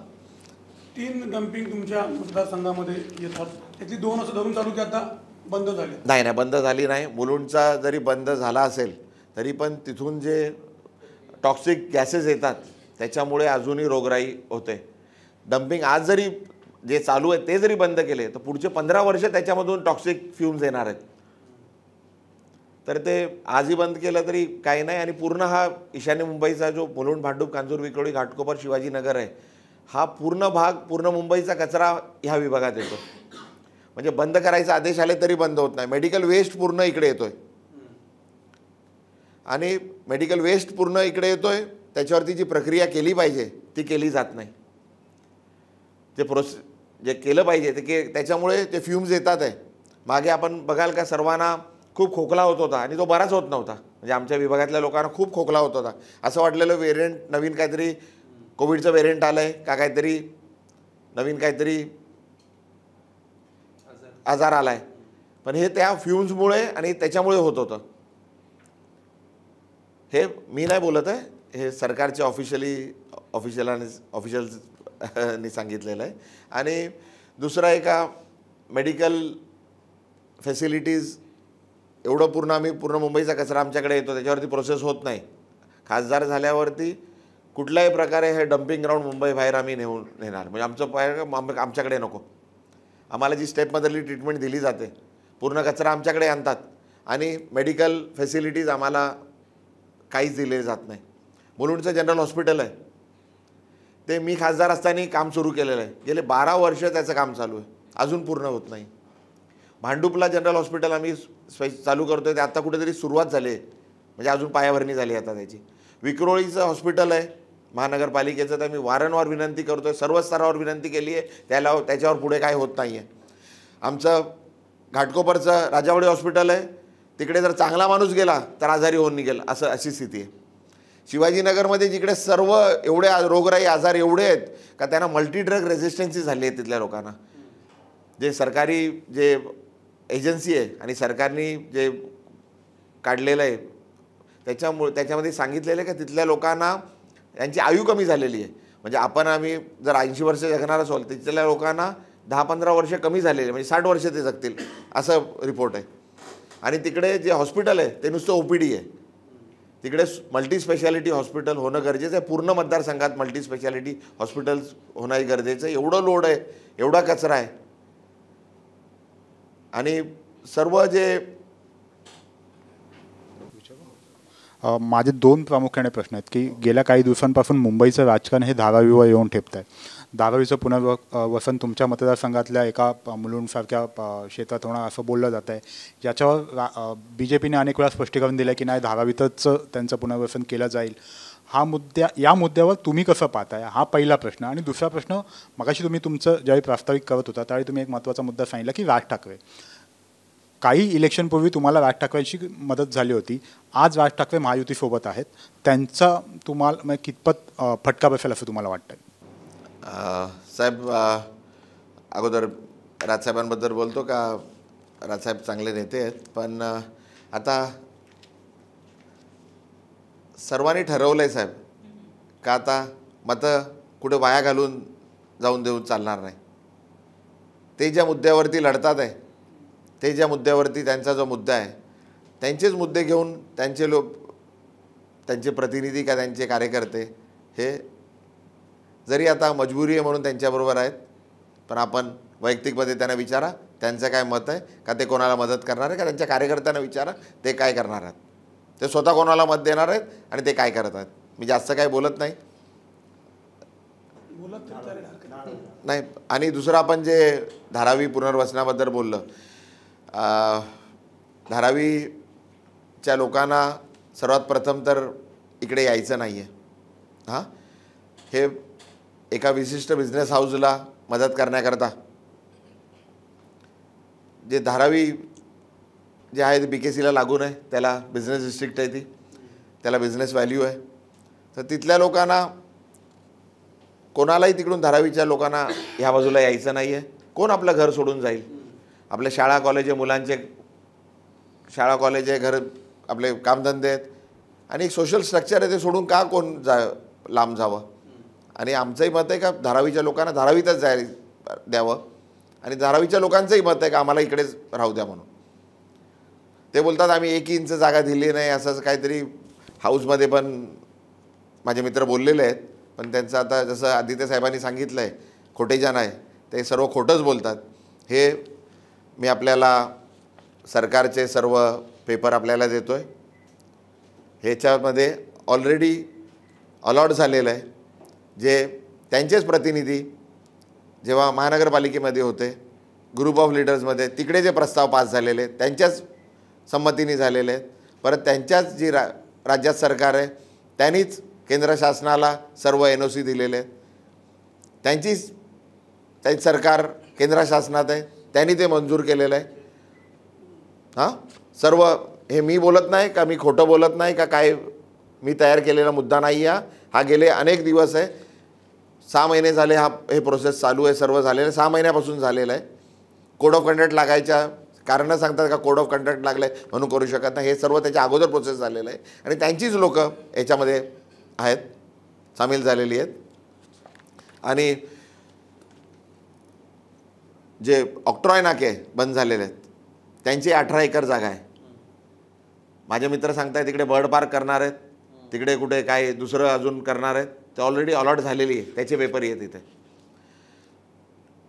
3 डम्पिंग तुमच्या मतदारसंघामध्ये येतात, त्यातली 2 असं धरून चालू की आता बंद झाले? नाही, बंद झाली नाही. मुलुंडचा जरी बंद झाला असेल तरी पण तिथून जे टॉक्सिक गॅसेस येतात त्याच्यामुळे अजूनही रोगराई होते. डम्पिंग आज जरी जे चालू आहे ते जरी बंद केले तर पुढचे 15 वर्ष त्याच्यामधून टॉक्सिक फ्युम्स येणार आहेत. तर ते आजही बंद केलं तरी काही नाही. आणि पूर्ण हा ईशान्य मुंबईचा जो मुलुंड, भांडूप, कांजूर, विक्रोळी, घाटकोपर, शिवाजीनगर आहे, हा पूर्ण भाग पूर्ण मुंबईचा कचरा ह्या विभागात येतो. म्हणजे बंद करायचे आदेश आले तरी बंद होत नाही. मेडिकल वेस्ट पूर्ण इकडे येतोय आणि मेडिकल वेस्ट पूर्ण इकडे येतोय, त्याच्यावरती जी प्रक्रिया केली पाहिजे ती केली जात नाही. जे केलं पाहिजे ते त्याच्यामुळे ते फ्युम्स येतात आहे. मागे आपण बघाल का सर्वांना खूप खोकला होत होता आणि तो बराच होत नव्हता. म्हणजे आमच्या विभागातल्या लोकांना खूप खोकला होत होता. असं वाटलेलं वेरियंट नवीन काहीतरी कोविडचं वेरियंट आलं आहे का, काहीतरी नवीन काहीतरी आजार आला आहे, पण हे त्या फ्युम्समुळे आणि त्याच्यामुळे होत होतं. हे मी नाही बोलत आहे, हे सरकारचे ऑफिशियल्सनी सांगितलेलं आहे. आणि दुसरं आहे का मेडिकल फॅसिलिटीज एवढं पूर्ण मुंबईचा कचरा आमच्याकडे येतो, त्याच्यावरती प्रोसेस होत नाही. खासदार झाल्यावरती कुठल्याही प्रकारे हे डम्पिंग ग्राउंड मुंबई बाहेर आम्ही नेणार. म्हणजे आमच्याकडे नको. आम्हाला जी स्टेपमधली ट्रीटमेंट दिली जाते, पूर्ण कचरा आमच्याकडे आणतात आणि मेडिकल फॅसिलिटीज आम्हाला काहीच दिले जात नाही. मुलुंडचं जनरल हॉस्पिटल आहे ते मी खासदार असताना काम सुरू केलेलं आहे. गेले 12 वर्ष त्याचं काम चालू आहे, अजून पूर्ण होत नाही. भांडूपला जनरल हॉस्पिटल आम्ही चालू करतोय, ते आत्ता कुठेतरी सुरुवात झाली आहे, म्हणजे अजून पायाभरणी झाली आता त्याची. विक्रोळीचं हॉस्पिटल आहे महानगरपालिकेचं तर मी वारंवार विनंती करतो आहे, सर्व स्तरावर विनंती केली आहे, त्याच्यावर पुढे काय होत नाही आहे. आमचं घाटकोपरचं राजावाडी हॉस्पिटल आहे, तिकडे जर चांगला माणूस गेला तर आजारी होऊन निघेल अशी स्थिती आहे. शिवाजीनगरमध्ये जिकडे सर्व एवढे रोगराई आजार एवढे आहेत का त्यांना मल्टी ड्रग रेझिस्टन्सी झाली आहे तिथल्या लोकांना. जे सरकारी जे एजन्सी आहे आणि सरकारने जे काढलेलं आहे त्याच्यामध्ये सांगितलेलं आहे की तिथल्या लोकांना त्यांची आयु कमी झालेली आहे. म्हणजे आम्ही जर 80 वर्ष जगणार असेल तर तिथल्या लोकांना 10-15 वर्ष कमी झालेली, म्हणजे 60 वर्ष ते जगतील असं रिपोर्ट आहे. आणि तिकडे जे हॉस्पिटल आहे ते नुसतं OPD आहे. तिकडे मल्टी स्पेशालिटी हॉस्पिटल होणं गरजेचं आहे. पूर्ण मतदारसंघात मल्टी स्पेशालिटी हॉस्पिटल्स होणंही गरजेचं आहे. एवढं लोड आहे, एवढा कचरा आहे. आणि सर्व जे माझे 2 प्रामुख्याने प्रश्न आहेत की गेल्या काही दिवसांपासून मुंबईचं राजकारण हे धारावीवर येऊन ठेपत आहे. धारावीचं पुनर्वसन तुमच्या मतदारसंघातल्या एका मुलुंडसारख्या क्षेत्रात होणार असं बोललं जात आहे, ज्याच्यावर BJPने अनेक वेळा स्पष्टीकरण दिलं की नाही, धारावीतच त्यांचं पुनर्वसन केलं जाईल. या मुद्द्यावर तुम्ही कसं पाहताय, हा पहिला प्रश्न. आणि दुसरा प्रश्न, मगाशी तुम्ही तुमचं ज्यावेळी प्रास्ताविक करत होता त्यावेळी तुम्ही एक महत्त्वाचा मुद्दा सांगितला की राज ठाकरे, काही इलेक्शनपूर्वी तुम्हाला राज ठाकरेंची मदत झाली होती, आज राज ठाकरे महायुतीसोबत आहेत, त्यांचा तुम्हाला कितपत फटका बसेल असं तुम्हाला वाटतं? साहेब, अगोदर राजसाहेबांबद्दल बोलतो का राजसाहेब चांगले नेते आहेत, पण आता सर्वांनी ठरवलं आहे साहेब का आता मतं कुठे वाया घालून जाऊन देऊन चालणार नाही. ते ज्या मुद्द्यावरती लढतात आहे, ते ज्या मुद्द्यावरती त्यांचा जो मुद्दा आहे त्यांचेच मुद्दे घेऊन त्यांचे प्रतिनिधी का त्यांचे कार्यकर्ते हे जरी आता मजबुरी आहे म्हणून त्यांच्याबरोबर आहेत, पण आपण वैयक्तिकमध्ये त्यांना विचारा त्यांचं काय मत आहे, का ते कोणाला मदत करणार आहे, का त्यांच्या कार्यकर्त्यांना विचारा ते काय करणार आहेत, ते स्वतः कोणाला मत देणार आहेत आणि ते काय करत आहेत. मी जास्त काय बोलत नाही. आणि दुसरं आपण जे धारावी पुनर्वसनाबद्दल बोललं, धारावीच्या लोकांना सर्वात प्रथम तर इकडे यायचं नाही आहे. हां, हे एका विशिष्ट बिझनेस हाऊसला मदत करण्याकरता जे धारावी जे आहे ते BKCला लागून आहे, त्याला बिझनेस डिस्ट्रिक्ट आहे, त्याला बिझनेस व्हॅल्यू आहे. तर तिथल्या लोकांना कोणालाही तिकडून धारावीच्या लोकांना ह्या बाजूला यायचं नाही आहे. कोण आपलं घर सोडून जाईल? आपल्या शाळा कॉलेज आहे, मुलांचे शाळा कॉलेज आहे, घर आपले कामधंदे आहेत आणि एक सोशल स्ट्रक्चर आहे, ते सोडून का कोण लांब जावं. आणि आमचंही मत आहे का धारावीच्या लोकांना धारावीतच द्यावं आणि धारावीच्या लोकांचंही मत आहे का आम्हाला इकडेच राहू द्या म्हणून. ते बोलतात आम्ही 1 इंच जागा दिली नाही असं काहीतरी हाऊसमध्ये, पण माझे मित्र बोललेले आहेत, पण त्यांचं आता जसं आदित्य साहेबांनी सांगितलं आहे खोटेजान आहे, ते सर्व खोटंच बोलतात. हे मी आपल्याला सरकारचे सर्व पेपर आपल्याला देतो आहे. ह्याच्यामध्ये ऑलरेडी अलॉट झालेलं आहे. जे त्यांचेच प्रतिनिधी जेव्हा महानगरपालिकेमध्ये होते, ग्रुप ऑफ लीडर्समध्ये, तिकडे जे प्रस्ताव पास झालेले आहेत त्यांच्याच संमतीने झालेले आहेत. परत त्यांच्याच जी राज्यात सरकार आहे त्यांनीच केंद्र शासनाला सर्व NOC दिलेले आहेत. त्यांची सरकार केंद्र शासनात आहे, त्यांनी ते मंजूर केलेलं आहे. हां, सर्व हे मी बोलत नाही का, मी खोटं बोलत नाही का, काय मी तयार केलेला मुद्दा नाही. हा गेले अनेक दिवस आहे, 6 महिने झाले हे प्रोसेस चालू आहे, सर्व झालेलं आहे, 6 महिन्यापासून झालेलं आहे. कोड ऑफ कंडक्ट लागायच्या कारणं सांगतात का कोड ऑफ कंडक्ट लागलं आहे म्हणून करू शकत नाही, हे सर्व त्याच्या अगोदर प्रोसेस झालेलं आहे आणि त्यांचीच लोकं याच्यामध्ये आहेत, सामील झालेली आहेत. आणि जे ऑक्ट्रॉय नाके बंद झालेले आहेत त्यांची 18 एकर जागा आहे. माझे मित्र सांगतायत तिकडे बर्ड पार्क करणार आहेत, तिकडे कुठे काय दुसरं अजून करणार आहेत, ते ऑलरेडी अलॉट झालेली आहे, त्याचे पेपर येत इथे.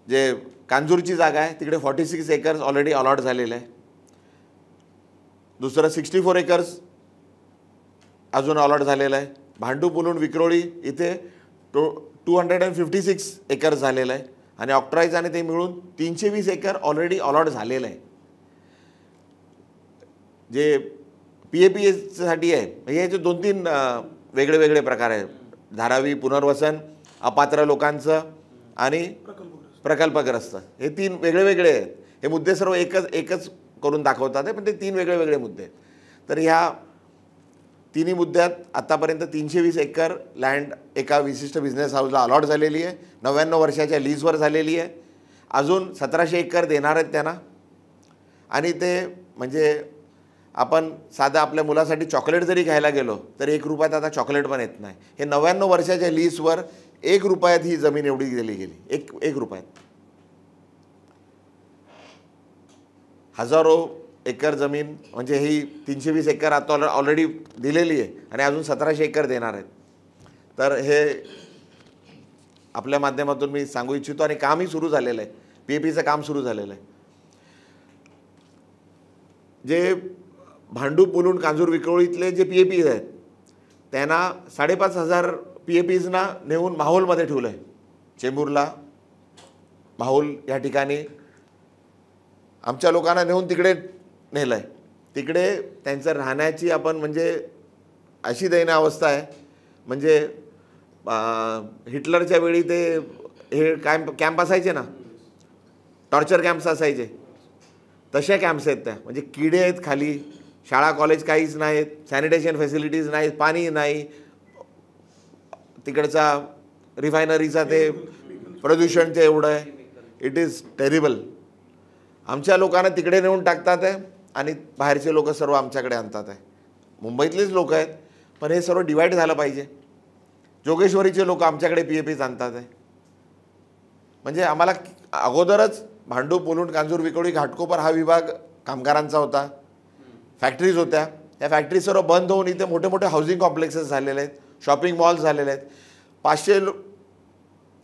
जे कांजूरची जागा आहे तिकडे 46 एकर्स ऑलरेडी अलॉट झालेलं आहे. दुसरं 64 एकर्स अजून अलॉट झालेलं आहे. भांडू पुलूण विक्रोळी इथे 256 एकर्स झालेलं आहे आणि ऑक्ट्रॉयज आणि ते मिळून 320 एकर ऑलरेडी अलॉट झालेलं आहे. जे PAPसाठी आहे, म्हणजे याचे 2-3 वेगळे वेगळे प्रकार आहेत. धारावी पुनर्वसन, अपात्र लोकांचं आणि प्रकल्पग्रस्त, हे 3 वेगळे वेगळे आहेत. हे मुद्दे सर्व एकच करून दाखवतात आहे, पण ते 3 वेगळे वेगळे मुद्दे आहेत. तर ह्या तिन्ही मुद्द्यात आतापर्यंत 320 एकर लँड एका विशिष्ट बिझनेस हाऊसला अलॉट झालेली आहे, 99 वर्षाच्या लीजवर झालेली आहे. अजून 1700 एकर देणार आहेत त्यांना. आणि ते म्हणजे आपण साधं आपल्या मुलासाठी चॉकलेट जरी घ्यायला गेलो तर 1 रुपयात आता चॉकलेट पण येत नाही. हे 99 वर्षाच्या लीजवर 1 रुपयात ही जमीन एवढी दिली गेली, एक रुपयात. हजारो एकर जमीन, म्हणजे ही 320 एकर आता ऑलरेडी दिलेली आहे आणि अजून 1700 एकर देणार आहेत. तर हे आपल्या माध्यमातून मी सांगू इच्छितो. आणि कामही सुरू झालेलं आहे, PAPचं काम सुरू झालेलं आहे. जे भांडूप, मुलुंड, कांजूर, विक्रोळीतले जे PAPs आहेत त्यांना 5,500 PAPsना नेऊन माहौलमध्ये ठेवलं आहे. चेंबूरला माहौल या ठिकाणी आमच्या लोकांना नेऊन तिकडे नेलं आहे. तिकडे त्यांचं राहण्याची आपण म्हणजे अशी दयनीय अवस्था आहे. म्हणजे हिटलरच्या वेळी ते हे कॅम्प असायचे ना, टॉर्चर कॅम्प्स असायचे, तशा कॅम्प्स आहेत त्या. म्हणजे किडे आहेत खाली, शाळा कॉलेज काहीच नाहीत, सॅनिटेशन फॅसिलिटीज नाहीत, पाणी नाही, तिकडचा रिफायनरीचा ते प्रदूषण ते एवढं आहे. It is terrible. आमच्या लोकांना तिकडे नेऊन टाकतात आहे आणि बाहेरचे लोक सर्व आमच्याकडे आणतात आहे. मुंबईतलेच लोक आहेत, पण हे सर्व डिवाईड झालं पाहिजे. जोगेश्वरीचे लोक आमच्याकडे PAPs आणतात आहे. म्हणजे आम्हाला अगोदरच भांडूप, मुलुंड, कांजूर, विक्रोळी, घाटकोपर हा विभाग कामगारांचा होता, फॅक्टरीज होत्या. त्या फॅक्टरी सर्व बंद होऊन इथे मोठे मोठे हाऊसिंग कॉम्प्लेक्सेस झालेले आहेत, शॉपिंग मॉल्स झालेले आहेत.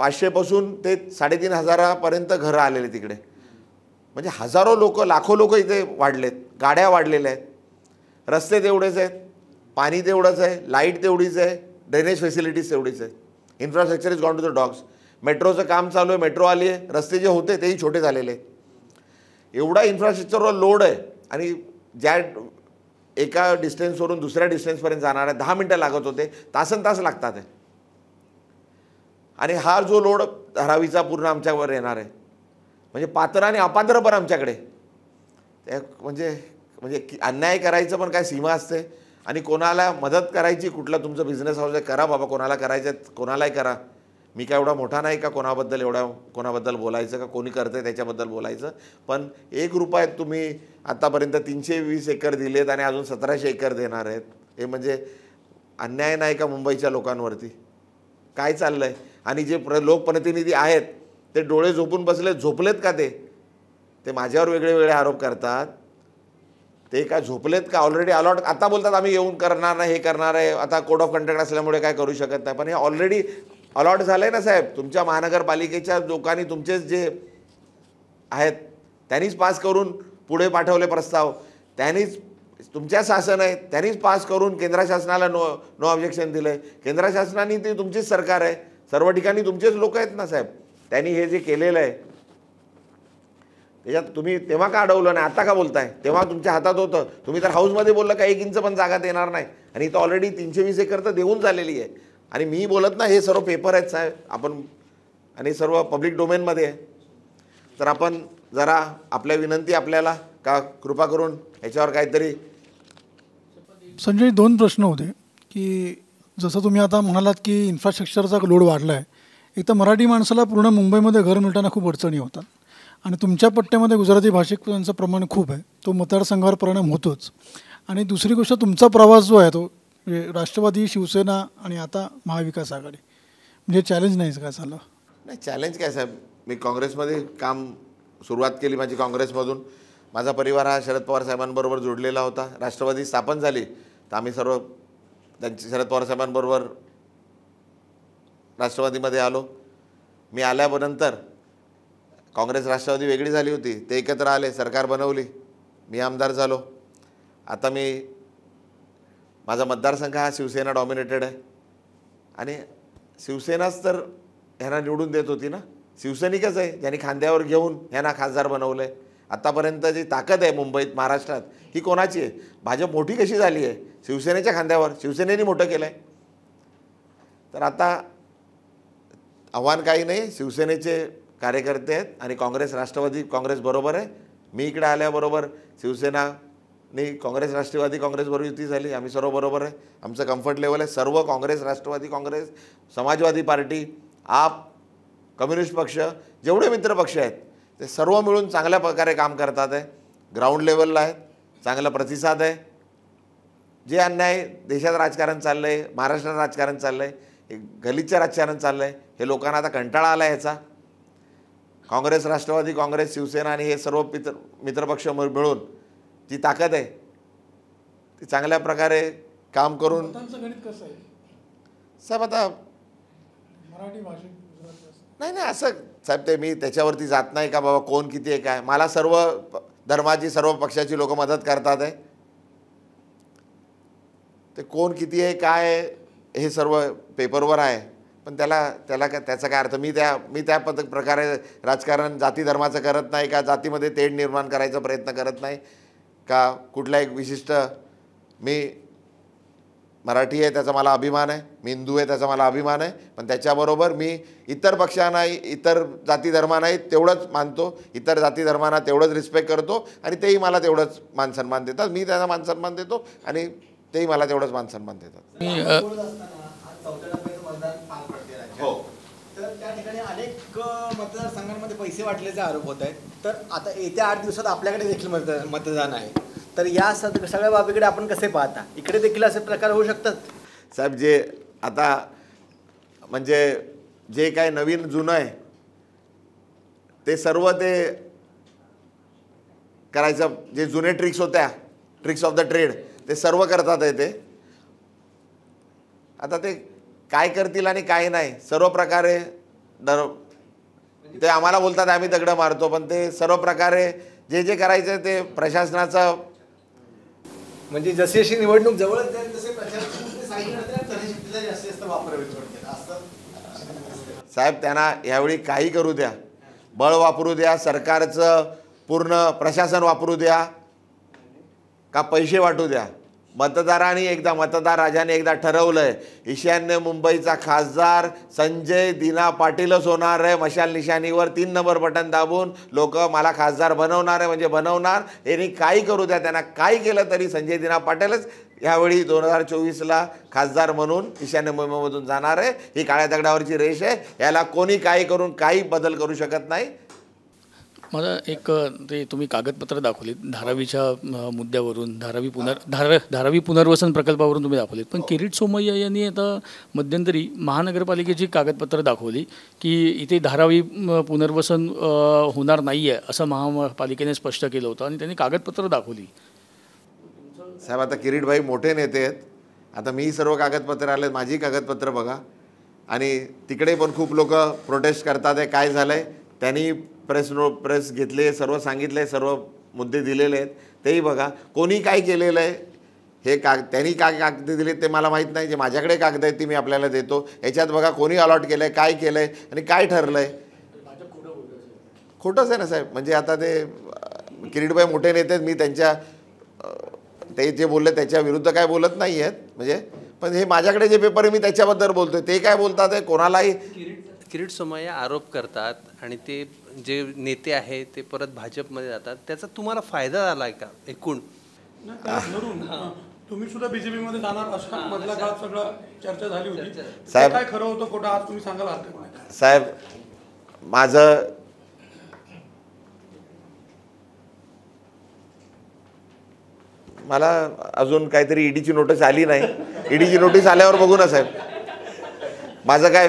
500 पासून ते 3,500पर्यंत घरं आलेले तिकडे. म्हणजे हजारो लोक, लाखो लोक इथे वाढलेत, गाड्या वाढलेल्या आहेत, रस्ते तेवढेच आहेत, पाणी तेवढंच आहे, लाईट तेवढीच आहे, ड्रेनेज फॅसिलिटीज तेवढीच आहे. Infrastructure is gone to the dogs. मेट्रोचं काम चालू आहे, मेट्रो आली आहे, रस्ते जे होते तेही छोटे झालेले आहेत. एवढा इन्फ्रास्ट्रक्चरवर लोड आहे. आणि ज्या एका डिस्टन्सवरून दुसऱ्या डिस्टन्सपर्यंत जाणार आहे 10 मिनटं लागत होते, तासनतास लागतात आहे. आणि हा जो लोड धारावीचा पूर्ण आमच्यावर येणार आहे. म्हणजे पात्र आणि अपात्र पण आमच्याकडे. म्हणजे अन्याय करायचं पण काय सीमा असते. आणि कोणाला मदत करायची, कुठला तुमचं बिझनेस हाऊस आहे करा बाबा, कोणाला करायचं आहे कोणालाही करा. मी काय एवढा मोठा नाही का कोणाबद्दल बोलायचं, का कोणी करतं त्याच्याबद्दल बोलायचं. पण 1 रुपयात तुम्ही आतापर्यंत 320 एकर दिलेत आणि अजून 1700 एकर देणार आहेत. हे म्हणजे अन्याय नाही का मुंबईच्या लोकांवरती? काय चाललं आहे? आणि जे लोकप्रतिनिधी आहेत ते डोळे झोपून झोपलेत का? ते माझ्यावर वेगळे वेगळे आरोप करतात. ते काय झोपलेत का? ऑलरेडी अलॉट, आता बोलतात आम्ही येऊन करणार नाही, हे करणार आहे, आता कोड ऑफ कंडक्ट असल्यामुळे काय करू शकत नाही. पण हे ऑलरेडी अलॉट झालं आहे ना साहेब. तुमच्या महानगरपालिकेच्या लोकांनी तुमचेच जे आहेत त्यांनीच पास करून पुढे पाठवले प्रस्ताव, त्यांनीच तुमच्या शासन आहे त्यांनीच पास करून केंद्र शासनाला नो ऑब्जेक्शन दिलं आहे. केंद्र शासनाने ते तुमचीच सरकार आहे, सर्व ठिकाणी तुमचेच लोक आहेत ना साहेब. त्यांनी हे जे केलेलं आहे त्याच्यात तुम्ही तेव्हा का अडवलं नाही, आता का बोलताय? तेव्हा तुमच्या हातात होतं. तुम्ही तर हाऊसमध्ये बोललं का 1 इंच पण जागा देणार नाही. आणि इथं ऑलरेडी 320 एकर तर देऊन झालेली आहे. आणि मी बोलत ना, हे सर्व पेपर आहेत साहेब आपण, आणि सर्व पब्लिक डोमेनमध्ये आहे. तर आपण जरा आपल्या विनंती आपल्याला का कृपा करून याच्यावर काहीतरी. संजय, 2 प्रश्न होते की जसं तुम्ही आता म्हणालात की इन्फ्रास्ट्रक्चरचा लोड वाढला आहे. एक तर मराठी माणसाला पूर्ण मुंबईमध्ये घर मिळताना खूप अडचणी होतात आणि तुमच्या पट्ट्यामध्ये गुजराती भाषिकांचं प्रमाण खूप आहे, तो मतदारसंघावर परिणाम होतोच. आणि दुसरी गोष्ट, तुमचा प्रवास जो आहे तो म्हणजे राष्ट्रवादी, शिवसेना आणि आता महाविकास आघाडी, म्हणजे चॅलेंज नाही का झालं? नाही, चॅलेंज काय साहेब, मी काँग्रेसमध्ये काम सुरुवात केली माझी काँग्रेसमधून. माझा परिवार हा शरद पवार साहेबांबरोबर जोडलेला होता. राष्ट्रवादी स्थापन झाली तर आम्ही सर्व त्यांच्या शरद पवार साहेबांबरोबर राष्ट्रवादीमध्ये आलो. मी आल्यानंतर काँग्रेस राष्ट्रवादी वेगळी झाली होती, ते एकत्र आले, सरकार बनवली, मी आमदार झालो. आता माझा मतदारसंघ हा शिवसेना डॉमिनेटेड आहे आणि शिवसेनाच तर ह्यांना निवडून देत होती ना. शिवसैनिकच आहे ज्यांनी खांद्यावर घेऊन ह्यांना खासदार बनवलं आहे. आत्तापर्यंत जी ताकद आहे मुंबईत, महाराष्ट्रात, ही कोणाची आहे? भाजप मोठी कशी झाली आहे? शिवसेनेच्या खांद्यावर, शिवसेनेने मोठं केलं आहे. तर आता आव्हान काही नाही, शिवसेनेचे कार्यकर्ते आहेत आणि काँग्रेस राष्ट्रवादी काँग्रेस बरोबर आहे. मी इकडे आल्याबरोबर शिवसेनाने काँग्रेस राष्ट्रवादी काँग्रेसबरोबर युती झाली, आम्ही सर्व बरोबर आहे. आमचं कम्फर्ट लेवल आहे. सर्व काँग्रेस राष्ट्रवादी काँग्रेस समाजवादी पार्टी आप कम्युनिस्ट पक्ष जेवढे मित्र पक्ष आहेत ते सर्व मिळून चांगल्या प्रकारे काम करतात आहे. ग्राउंड लेवलला आहेत, चांगला प्रतिसाद आहे. जे अन्याय देशात राजकारण चाललं आहे, महाराष्ट्रात राजकारण चाललं आहे, हे गलिच्छ राजकारण चाललं आहे, हे लोकांना आता कंटाळा आला आहे ह्याचा. काँग्रेस राष्ट्रवादी काँग्रेस शिवसेना आणि हे सर्व मित्रपक्ष मिळून जी ताकद आहे ती चांगल्या प्रकारे काम करून गणित कसं आहे साहेब आता मराठी भाषेत नाही असं साहेब ते मी त्याच्यावरती जात नाही का बाबा कोण किती आहे काय. मला सर्व धर्माची सर्व पक्षाची लोक मदत करतात आहे. ते कोण किती आहे काय आहे हे सर्व पेपरवर आहे, पण त्याला त्याचा काय अर्थ. मी त्या प्रकारे राजकारण जाती धर्माचं करत नाही का, जातीमध्ये तेढ निर्माण करायचा प्रयत्न करत नाही का. कुठला एक विशिष्ट मी मराठी आहे त्याचा मला अभिमान आहे, मी हिंदू आहे त्याचा मला अभिमान आहे, पण त्याच्याबरोबर मी इतर पक्षांना इतर जाती धर्मांनाही तेवढंच मानतो, इतर जाती धर्मांना तेवढंच रिस्पेक्ट करतो आणि तेही मला तेवढंच मानसन्मान देतात. मी त्यांना मानसन्मान देतो आणि तेही मला तेवढंच मानसन्मान देतात. हो, तर त्या ठिकाणी अनेक मतदारसंघांमध्ये पैसे वाटल्याचे आरोप होत आहेत. तर आता येत्या 8 दिवसात आपल्याकडे देखील मतदान आहे, तर या सगळ्या बाबीकडे आपण कसे पाहता? इकडे देखील असे प्रकार होऊ शकतात साहेब. जे आता म्हणजे जे काय नवीन जुनं आहे ते सर्व ते करायचं, जे जुने ट्रिक्स होत्या, ट्रिक्स ऑफ द ट्रेड, ते सर्व करतात आहे ते. आता ते काय करतील आणि काय नाही सर्व प्रकारे ते आम्हाला बोलतात आम्ही दगड मारतो, पण ते सर्व प्रकारे जे करायचं ते प्रशासनाचं म्हणजे जशी जशी निवडणूक जवळच जाईल तसे प्रशासनाने सांगितलं जास्त वापरावे साहेब. त्यांना यावेळी काही करू द्या, बळ वापरू द्या, सरकारचं पूर्ण प्रशासन वापरू द्या का पैसे वाटू द्या. मतदार राजाने एकदा ठरवलंय ईशान्य मुंबईचा खासदार संजय दिना पाटीलच होणार आहे. मशाल निशाणीवर 3 नंबर बटन दाबून लोक मला खासदार बनवणार आहे म्हणजे बनवणार. यांनी काही करू द्या, त्यांना काही केलं तरी संजय दिना पाटीलच यावेळी 2024ला खासदार म्हणून ईशान्य मुंबईमधून जाणार आहे. ही काळ्या दगडावरची रेष आहे, याला कोणी काही करून काही बदल करू शकत नाही. मला एक ते तुम्ही कागदपत्र दाखवलीत धारावीच्या मुद्द्यावरून, धारावी पुनर्वसन प्रकल्पावरून तुम्ही दाखवलीत, पण किरीट सोमय्या यांनी आता मध्यंतरी महानगरपालिकेची कागदपत्र दाखवली की इथे धारावी पुनर्वसन होणार नाही आहे असं महापालिकेने स्पष्ट केलं होतं आणि त्यांनी कागदपत्र दाखवली. साहेब आता किरीटभाई मोठे नेते आहेत. आता मी सर्व कागदपत्र आले, माझी कागदपत्र बघा, आणि तिकडे पण खूप लोक प्रोटेस्ट करतात आहे. काय झालं आहे त्यांनी प्रेस घेतले, सर्व सांगितले, सर्व मुद्दे दिलेले आहेत तेही बघा. कोणी काय केलेलं आहे हे त्यांनी काय कागद दिले ते मला माहीत नाही. जे माझ्याकडे कागद आहेत ती मी आपल्याला देतो. याच्यात बघा कोणी अलॉट केलं आहे, काय केलं आहे आणि काय ठरलं आहे. खोटंच आहे ना साहेब. म्हणजे आता ते किरीटभाई मोठे नेते आहेत, मी त्यांच्या ते जे बोलले त्याच्या विरुद्ध काय बोलत नाही आहेत म्हणजे, पण हे माझ्याकडे जे पेपर आहे मी त्याच्याबद्दल बोलतोय. ते काय बोलतात आहे कोणालाही किरीट सोमय्या आरोप करतात आणि ते जे नेते आहेत ते परत भाजपमध्ये जातात, त्याचा तुम्हाला फायदा झाला आहे का एकूण? तुम्ही सुद्धा बीजेपीमध्ये जाणार अशा मधल्या काळात सगळं चर्चा झाली होती साहेब. काय खरं होतं खोटं आज तुम्ही सांगायला हरकत नाही साहेब. माझं मला अजून काहीतरी ईडीची नोटीस आली नाही. ईडीची नोटीस आल्यावर बघू ना साहेब. माझं काय,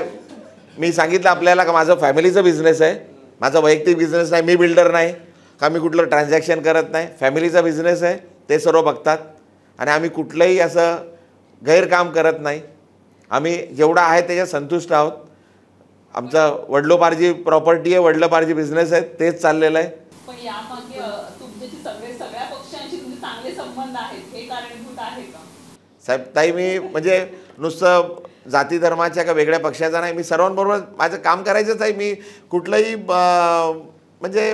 मी सांगितलं आपल्याला का माझं फॅमिलीचं बिझनेस आहे, माझा वैयक्तिक बिझनेस नाही. मी बिल्डर नाही का मी कुठलं ट्रान्झॅक्शन करत नाही. फॅमिलीचा बिझनेस आहे, ते सर्व बघतात आणि आम्ही कुठलंही असं गैरकाम करत नाही. आम्ही जेवढं आहे त्याच्यात संतुष्ट आहोत. आमचा वडलोपार्जी प्रॉपर्टी आहे, वडलोपार्जी बिझनेस आहे, तेच चाललेलं आहे. पण यामागे तुमच्याशी सगळ्या पक्षांशी तुमचे चांगले संबंध आहेत, हे कारणीभूत आहे का साहेब? ताई मी म्हणजे नुसतं जाती धर्माच्या का वेगळ्या पक्षाचा नाही, मी सर्वांबरोबर माझं काम करायचंच आहे. मी कुठलंही म्हणजे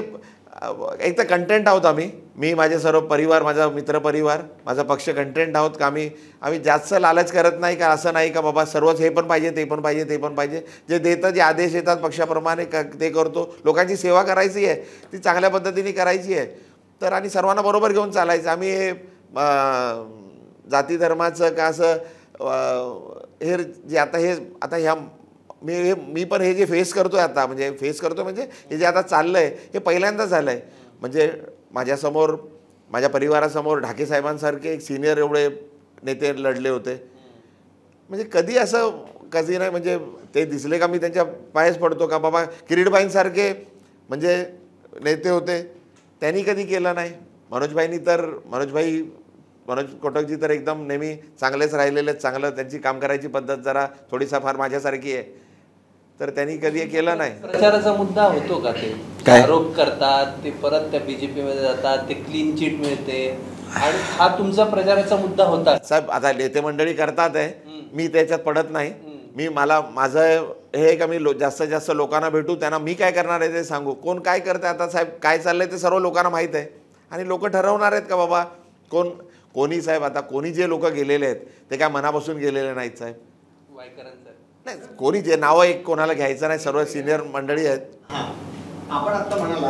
एक तर कंटेंट आहोत मी माझे सर्व परिवार, माझा मित्रपरिवार, माझा पक्ष कंटेंट आहोत का आम्ही जास्त लालच करत नाही का, असं नाही का बाबा सर्वच हे पण पाहिजे ते पण पाहिजे ते पण पाहिजे. जे देतं, जे आदेश येतात पक्षाप्रमाणे ते करतो. लोकांची सेवा करायची आहे, ती चांगल्या पद्धतीने करायची आहे. तर आणि सर्वांना बरोबर घेऊन चालायचं. आम्ही हे जाती धर्माचं का असं हे जे आता ह्या मी पण हे जे फेस करतो आहे आता, म्हणजे फेस करतो म्हणजे हे जे आता चाललं आहे हे पहिल्यांदा झालं आहे. म्हणजे माझ्यासमोर, माझ्या परिवारासमोर ढाके साहेबांसारखे एक सिनियर एवढे नेते लढले होते. म्हणजे कधी नाही म्हणजे ते दिसले का मी त्यांच्या पायाच पडतो का बाबा. किरीटबाईंसारखे म्हणजे नेते होते, त्यांनी कधी केलं नाही. मनोज कोटकजी तर एकदम नेहमी चांगलेच राहिलेले, चांगलं त्यांची काम करायची पद्धत जरा थोडीसा फार माझ्यासारखी आहे, तर त्यांनी कधी केलं नाही. प्रचाराचा मुद्दा होतो का ते काय आरोप करतात ते परत त्या बीजेपी मध्ये जातात, ते क्लीन चिट मिळते आणि हा तुमचा प्रचाराचा मुद्दा होता साहेब. आता नेते मंडळी करतात आहे, मी त्याच्यात पडत नाही. माझं हे का मी जास्तीत जास्त लोकांना भेटू, त्यांना मी काय करणार आहे ते सांगू. कोण काय करते आता साहेब, काय चाललंय ते सर्व लोकांना माहीत आहे आणि लोक ठरवणार आहेत का बाबा कोणी साहेब. आता कोणी जे लोक गेलेले आहेत ते काय मनापासून गेलेले नाहीत साहेब. नाही, कोणी जे नावं एक कोणाला घ्यायचं नाही, सर्व सिनियर मंडळी आहेत. आपण आता म्हणाला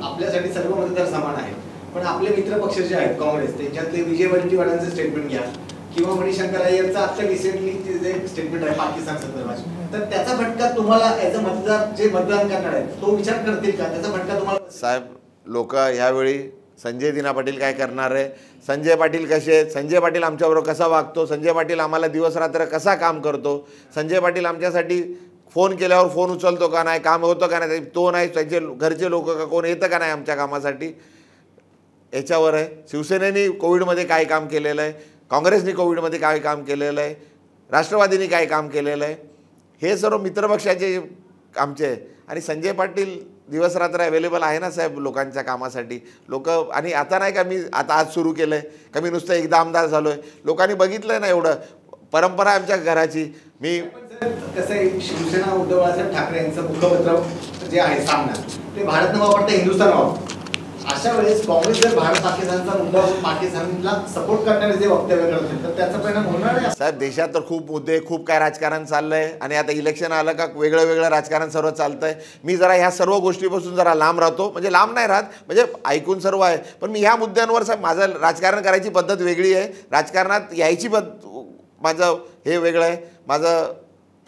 आपल्यासाठी सर्व मतदार समान आहे, पण आपले मित्र पक्ष जे आहेत काँग्रेस, त्यांच्यातले विजय वडेट्टीवारांचे स्टेटमेंट घ्या किंवा मणिशंकर अय्यरचं आता रिसेंटली जे स्टेटमेंट आहे पाकिस्तान संदर्भात, तर त्याचा फटका तुम्हाला ऍज अ मतदार जे मतदान करणार आहेत तो विचार करतील का? त्याचा फटका तुम्हाला साहेब. लोक यावेळी संजय दिना पाटील काय करणार आहे, संजय पाटील कसे आहेत, संजय पाटील आमच्याबरोबर कसा वागतो, संजय पाटील आम्हाला दिवसरात्र कसा काम करतो, संजय पाटील आमच्यासाठी फोन केल्यावर फोन उचलतो का नाही, काम होतं का नाही, तो नाही त्यांचे घरचे लोक का कोण येतं का नाही आमच्या कामासाठी, याच्यावर आहे. शिवसेनेने कोविडमध्ये काय काम केलेलं आहे, काँग्रेसने कोविडमध्ये काय काम केलेलं आहे, राष्ट्रवादीने काय काम केलेलं आहे, हे सर्व मित्रपक्षाचे आमचे आहे. आणि संजय पाटील दिवसरात्र अवेलेबल आहे ना साहेब लोकांच्या कामासाठी. लोक आणि आता नाही का मी आता आज सुरू केलं आहे का मी नुसतं एकदा आमदार झालो आहे, लोकांनी बघितलं आहे ना एवढं परंपरा आमच्या घराची. मी कसं आहे, शिवसेना उद्धव बाळासाहेब ठाकरे यांचं मुखपत्र जे आहे सामना ते भारत न वापरता हिंदुस्थान वापर. अशा वेळेस काँग्रेस जर भारत पाकिस्तानचा मुद्दा पाकिस्तानला सपोर्ट करणारे जे वक्तव्य करत असेल तर त्याचा परिणाम होणार आहे साहेब. देशात तर खूप मुद्दे, खूप काय राजकारण चाललंय आणि आता इलेक्शन आलं का वेगळं राजकारण सर्व चालतंय. मी जरा ह्या सर्व गोष्टीपासून जरा लांब राहतो, म्हणजे लांब नाही राहत, म्हणजे ऐकून सर्व आहे, पण मी ह्या मुद्द्यांवर साहेब माझं राजकारण करायची पद्धत वेगळी आहे, राजकारणात यायची माझं हे वेगळं आहे, माझं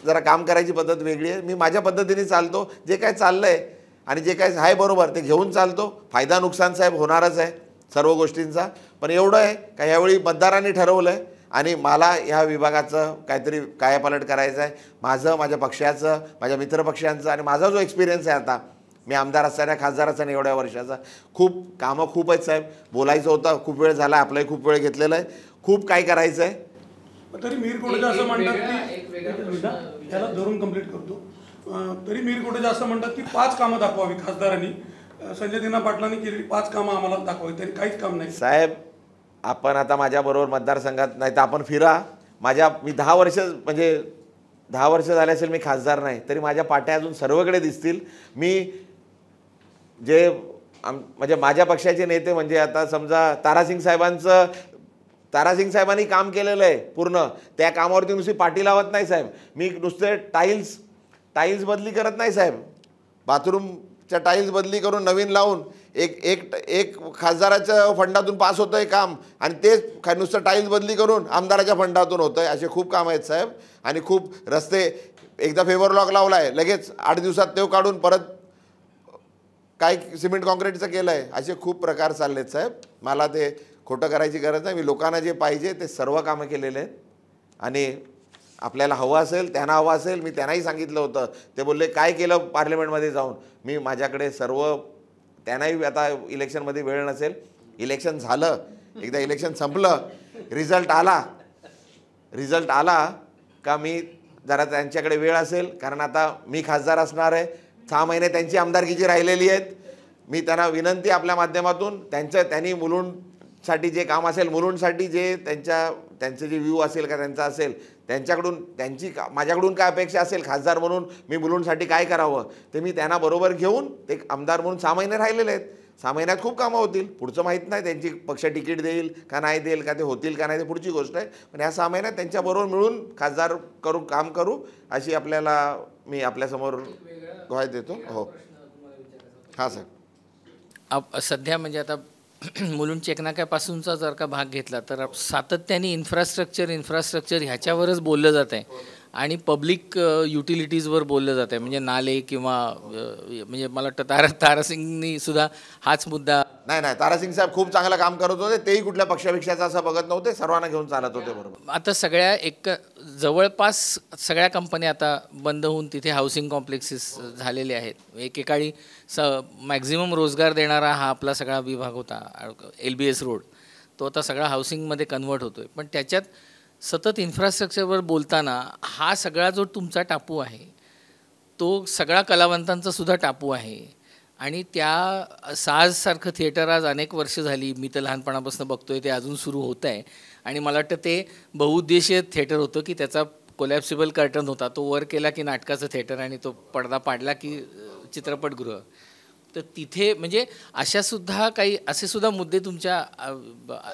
जरा काम करायची पद्धत वेगळी आहे. मी माझ्या पद्धतीने चालतो, जे काय चाललंय आणि जे काय आहे बरोबर ते घेऊन चालतो. फायदा नुकसान साहेब होणारच आहे सर्व गोष्टींचा, पण एवढं आहे का ह्यावेळी मतदारांनी ठरवलं आहे आणि मला ह्या विभागाचं काहीतरी कायापालट करायचं आहे. माझ्या पक्षाचं, माझ्या मित्रपक्षांचं आणि माझा जो एक्सपिरियन्स आहे आता मी आमदार असताना, खासदार असताना एवढ्या वर्षाचा, खूप कामं खूप आहेत साहेब. बोलायचं होतं, खूप वेळ झाला, आपलाही खूप वेळ घेतलेला आहे, खूप काय करायचं आहे. तरी मीर कोटेचा असं म्हणतात की त्याला धरून कंप्लीट करतो. तरी मीर कोटेचा असं म्हणतात की 5 कामं दाखवावी खासदारांनी. संजय दिना पाटलांनी केलेली 5 कामं आम्हाला दाखवावी, तरी काहीच काम नाही साहेब. आपण आता माझ्याबरोबर मतदारसंघात नाही तर आपण फिरा. मी 10 वर्ष झाले असेल मी खासदार नाही, तरी माझ्या पाट्या अजून सर्वकडे दिसतील. मी जे म्हणजे माझ्या पक्षाचे नेते म्हणजे आता समजा तारासिंग साहेबांनी काम केलेलं आहे पूर्ण, त्या कामावरती नुसती पाटी लावत नाही साहेब. मी नुसते टाईल्स बदली करत नाही साहेब, बाथरूमच्या टाईल्स बदली करून नवीन लावून एक खासदाराच्या फंडातून पास होतं आहे काम आणि तेच नुसतं टाईल्स बदली करून आमदाराच्या फंडातून होतं आहे. असे खूप कामं आहेत साहेब. आणि खूप रस्ते, एकदा फेवर लॉक लावला आहे लगेच 8 दिवसात तो काढून परत काय सिमेंट कॉन्क्रीटचं केलं आहे. असे खूप प्रकार चालले आहेत साहेब. मला ते खोटं करायची गरज नाही. मी लोकांना जे पाहिजे ते सर्व कामं केलेले आहेत आणि आपल्याला हवं असेल, त्यांना हवं असेल, मी त्यांनाही सांगितलं होतं. ते बोलले काय केलं पार्लमेंटमध्ये जाऊन. मी माझ्याकडे सर्व, त्यांनाही आता इलेक्शनमध्ये वेळ नसेल, इलेक्शन झालं, एकदा इलेक्शन संपलं, रिझल्ट आला का मी जरा त्यांच्याकडे वेळ असेल, कारण आता मी खासदार असणार आहे, 6 महिने त्यांची आमदारकीची राहिलेली आहेत. मी त्यांना विनंती आपल्या माध्यमातून त्यांनी मुलुंडसाठी जे काम असेल, मुलुंडसाठी जे त्यांचं जे व्ह्यू असेल का त्यांचा असेल, माझ्याकडून काय अपेक्षा असेल खासदार म्हणून मी मुलुंडसाठी काय करावं ते मी त्यांना बरोबर घेऊन, ते आमदार म्हणून 6 महिने राहिलेले आहेत, 6 महिन्यात खूप कामं होतील. पुढचं माहीत नाही, त्यांची पक्ष तिकीट देईल का नाही देईल, का ते होतील का नाही ते पुढची गोष्ट आहे. पण ह्या 6 महिन्यात त्यांच्याबरोबर मिळून खासदार काम करू अशी आपल्याला मी आपल्यासमोर ग्वाही देतो. हो हां सर. सध्या म्हणजे आता मुलुंड चेकनाक्यापासूनचा जर का भाग घेतला तर सातत्याने इन्फ्रास्ट्रक्चर ह्याच्यावरच बोललं जात आहे आणि पब्लिक युटिलिटीजवर बोललं जात आहे. म्हणजे नाले किंवा म्हणजे मला वाटतं तारासिंगनी सुद्धा हाच मुद्दा. नाही, तारासिंग साहेब खूप चांगलं काम करत होते. तेही कुठल्या पक्षापेक्षाचं असं बघत नव्हते, सर्वांना घेऊन चालत होते. बरोबर. आता सगळ्या जवळपास सगळ्या कंपन्या आता बंद होऊन तिथे हाऊसिंग कॉम्प्लेक्सेस झालेले आहेत. एकेकाळी मॅक्झिमम रोजगार देणारा हा आपला सगळा विभाग होता LBS रोड, तो आता सगळा हाऊसिंगमध्ये कन्वर्ट होतो आहे. पण त्याच्यात सतत इन्फ्रास्ट्रक्चरवर बोलताना हा सगळा जो तुमचा टापू आहे तो सगळा कलावंतांचा सुद्धा टापू आहे. आणि त्या साजसारखं थिएटर आज अनेक वर्ष झाली, मी तर लहानपणापासून बघतोय, ते अजून सुरू होतं आहे. आणि मला वाटतं ते बहुउद्देशीय थिएटर होतं की त्याचा कोलॅप्सिबल कर्टन होता, तो वर केला की नाटकाचं थिएटर आणि तो पडदा पाडला की चित्रपटगृह. तर तिथे म्हणजे असे सुद्धा मुद्दे तुमच्या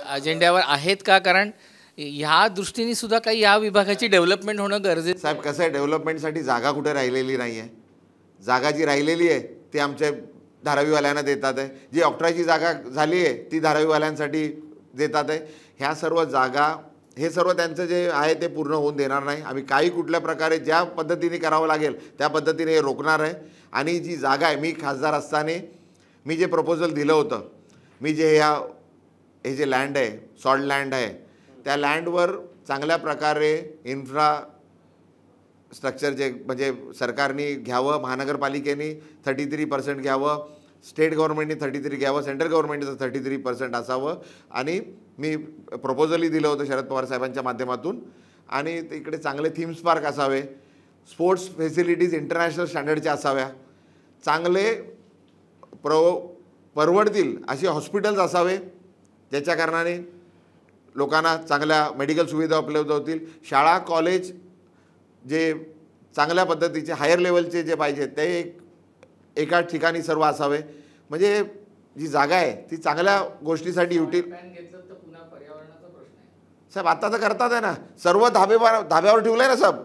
अजेंड्यावर आहेत का? कारण ह्या दृष्टीने सुद्धा काही या विभागाची डेव्हलपमेंट होणं गरजेचं. साहेब कसं आहे, डेव्हलपमेंटसाठी जागा कुठे राहिलेली नाही आहे. जागा जी राहिलेली आहे ती आमच्या धारावीवाल्यांना देतात आहे. जी ऑक्ट्राची जागा झाली आहे ती धारावीवाल्यांसाठी देतात आहे. ह्या सर्व जागा, हे सर्व त्यांचं जे आहे ते पूर्ण होऊन देणार नाही. आम्ही काही कुठल्या प्रकारे ज्या पद्धतीने करावं लागेल त्या पद्धतीने हे रोखणार आहे. आणि जी जागा आहे, मी खासदार असताना मी जे प्रपोजल दिलं होतं, मी जे हे जे लँड आहे, सॉल्ट लँड आहे, त्या लँडवर चांगल्या प्रकारे इन्फ्रास्ट्रक्चर जे म्हणजे सरकारने घ्यावं, महानगरपालिकेने 33% घ्यावं, स्टेट गव्हर्नमेंटने 33 घ्यावं, सेंट्रल गव्हर्नमेंटचं 33% असावं. आणि मी प्रपोजलही दिलं होतं शरद पवार साहेबांच्या माध्यमातून. आणि इकडे चांगले थीम्स पार्क असावे, स्पोर्ट्स फॅसिलिटीज इंटरनॅशनल स्टँडर्डच्या असाव्या, चांगले परवडतील असे हॉस्पिटल्स असावे ज्याच्या कारणाने लोकांना चांगल्या मेडिकल सुविधा उपलब्ध होतील. शाळा कॉलेज जे चांगल्या पद्धतीचे हायर लेवलचे जे पाहिजे ते एका ठिकाणी सर्व असावे. म्हणजे जी जागा आहे ती चांगल्या गोष्टीसाठी साहेब आता तर करतात आहे ना, सर्व धाब्यावर ठेवलं आहे ना साहेब.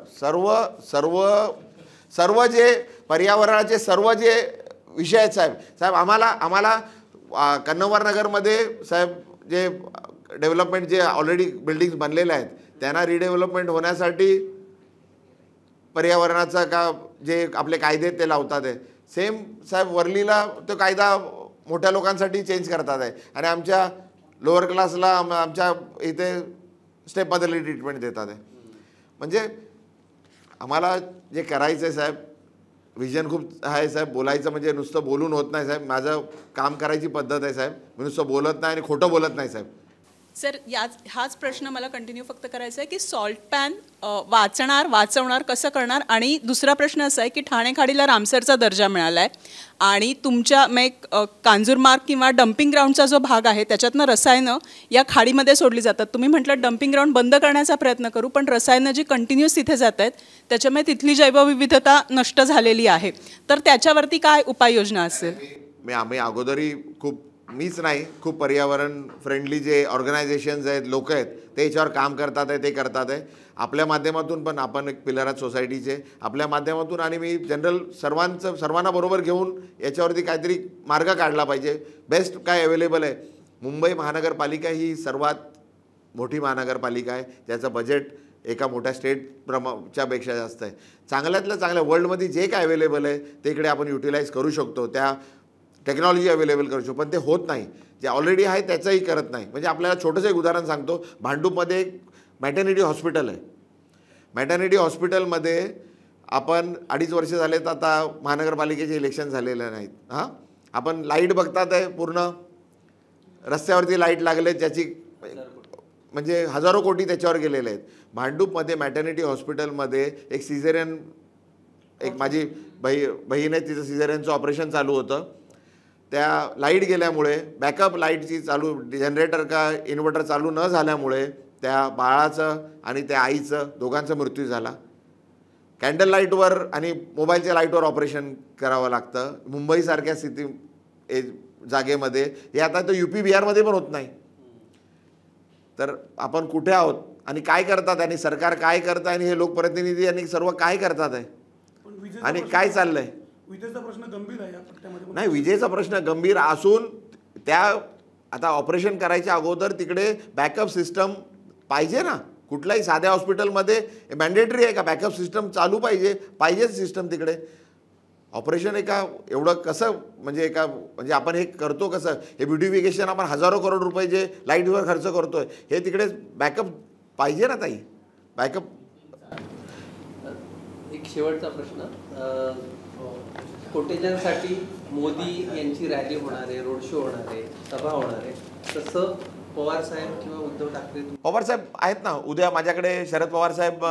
सर्व जे पर्यावरणाचे सर्व जे विषय आहेत साहेब आम्हाला कन्नवर नगरमध्ये साहेब जे डेव्हलपमेंट जे ऑलरेडी बिल्डिंग्स बनलेल्या आहेत त्यांना रिडेव्हलपमेंट होण्यासाठी पर्यावरणाचा का जे आपले कायदे ते लावतात आहे. सेम साहेब वर्लीला तो कायदा मोठ्या लोकांसाठी चेंज करतात आहे आणि आमच्या लोअर क्लासला आमच्या इथे स्टेपमधली ट्रीटमेंट देतात आहे. म्हणजे आम्हाला जे करायचं आहे साहेब, विजन खूप आहे साहेब. बोलायचं म्हणजे नुसतं बोलून होत नाही साहेब. माझं काम करायची पद्धत आहे साहेब. मी नुसतं बोलत नाही आणि खोटं बोलत नाही साहेब. सर हाच प्रश्न मला कंटिन्यू फक्त करायचा आहे की सॉल्ट पॅन वाचवणार कसं करणार. आणि दुसरा प्रश्न असा आहे की ठाणे खाडीला रामसरचा दर्जा मिळाला आहे आणि तुमच्या कांजूरमार्ग किंवा डम्पिंग ग्राउंडचा जो भाग आहे त्याच्यातनं रसायनं या खाडीमध्ये सोडली जातात. तुम्ही म्हटलं डम्पिंग ग्राउंड बंद करण्याचा प्रयत्न करू, पण रसायनं जी कंटिन्यूस तिथे जात आहेत त्याच्यामुळे तिथली जैवविविधता नष्ट झालेली आहे. तर त्याच्यावरती काय उपाययोजना असेल? आम्ही अगोदरही मीच नाही, खूप पर्यावरण फ्रेंडली जे ऑर्गनायझेशन्स आहेत, लोक आहेत, ते याच्यावर काम करतात आहे, ते करतात आहे. आपल्या माध्यमातून पण आपण एक पिलर आहात सोसायटीचे, आपल्या माध्यमातून आणि मी जनरल सर्वांना बरोबर घेऊन याच्यावरती काहीतरी मार्ग काढला पाहिजे. बेस्ट काय अवेलेबल आहे. मुंबई महानगरपालिका ही सर्वात मोठी महानगरपालिका आहे ज्याचं बजेट एका मोठ्या स्टेटच्या पेक्षा जास्त आहे. चांगल्यातल्या चांगल्या वर्ल्डमध्ये जे काय अवेलेबल आहे ते इकडे आपण युटिलाइज करू शकतो, त्या टेक्नॉलॉजी अवेलेबल करू शकतो. पण ते होत नाही. जे ऑलरेडी आहे त्याचंही करत नाही. म्हणजे आपल्याला छोटंसं एक उदाहरण सांगतो. भांडूपमध्ये एक मॅटर्निटी हॉस्पिटल आहे. मॅटर्निटी हॉस्पिटलमध्ये आपण 2.5 वर्ष झाले तर आता महानगरपालिकेचे इलेक्शन झालेले नाहीत. आपण लाईट बघतात आहे, पूर्ण रस्त्यावरती लाईट लागले ज्याची म्हणजे हजारो कोटी त्याच्यावर गेलेले आहेत. भांडूपमध्ये मॅटर्निटी हॉस्पिटलमध्ये एक सिझेरियन, एक माझी बहीण आहे, तिचं सिझेरियनचं ऑपरेशन चालू होतं. त्या लाईट गेल्यामुळे बॅकअप लाईटची जनरेटर का इन्व्हर्टर चालू न झाल्यामुळे त्या बाळाचं आणि त्या आईचं दोघांचा मृत्यू झाला. कॅन्डल लाईटवर आणि मोबाईलच्या लाईटवर ऑपरेशन करावं लागतं. मुंबईसारख्या जागेमध्ये, हे आता तर UP बिहारमध्ये पण होत नाही. तर आपण कुठे आहोत आणि काय करतात आणि सरकार काय करतं आणि हे लोकप्रतिनिधी आणि सर्व काय करतात आहे आणि काय चाललंय. विजेचा प्रश्न गंभीर आहे या पट्ट्यामध्ये. नाही, विजेचा प्रश्न गंभीर असून त्या आता ऑपरेशन करायच्या अगोदर तिकडे बॅकअप सिस्टम पाहिजे ना. कुठल्याही साध्या हॉस्पिटलमध्ये मॅन्डेटरी आहे का बॅकअप सिस्टम चालू पाहिजेच सिस्टम तिकडे. ऑपरेशन एका एवढं कसं म्हणजे आपण हे करतो कसं, हे ब्युटिफिकेशन आपण हजारो करोड रुपये जे लाईटवर खर्च करतोय, हे तिकडे बॅकअप पाहिजे ना ताई. बॅकअप. एक शेवटचा प्रश्न, कोटेजांसाठी मोदी यांची रॅली होणार आहे, रोड शो होणार आहे, सभा होणार आहे, तसं पवार साहेब किंवा उद्धव ठाकरे पवार साहेब आहेत ना. उद्या माझ्याकडे शरद पवार साहेब,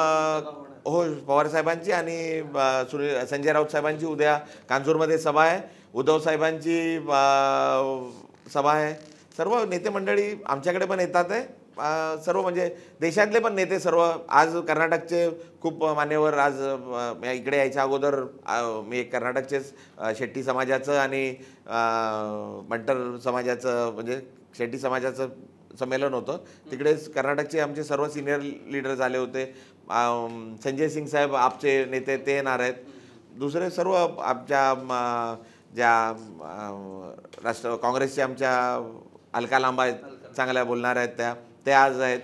हो, पवार साहेबांची आणि संजय राऊत साहेबांची उद्या कांजूरमध्ये सभा आहे. उद्धव साहेबांची सभा आहे. सर्व नेते मंडळी आमच्याकडे पण येतात आहे. सर्व म्हणजे देशातले पण नेते सर्व. आज कर्नाटकचे खूप मान्यवर, आज इकडे यायच्या अगोदर मी एक कर्नाटकचेच शेट्टी समाजाचं आणि मंटर समाजाचं म्हणजे शेट्टी समाजाचं संमेलन होतं. तिकडेच कर्नाटकचे आमचे सर्व सिनियर लीडर्स आले होते. संजय सिंग साहेब आपचे नेते ते येणार आहेत. दुसरे सर्व आमच्या ज्या काँग्रेसचे आमच्या अलका लांबा आहेत, चांगल्या बोलणार आहेत, ते आज आहेत.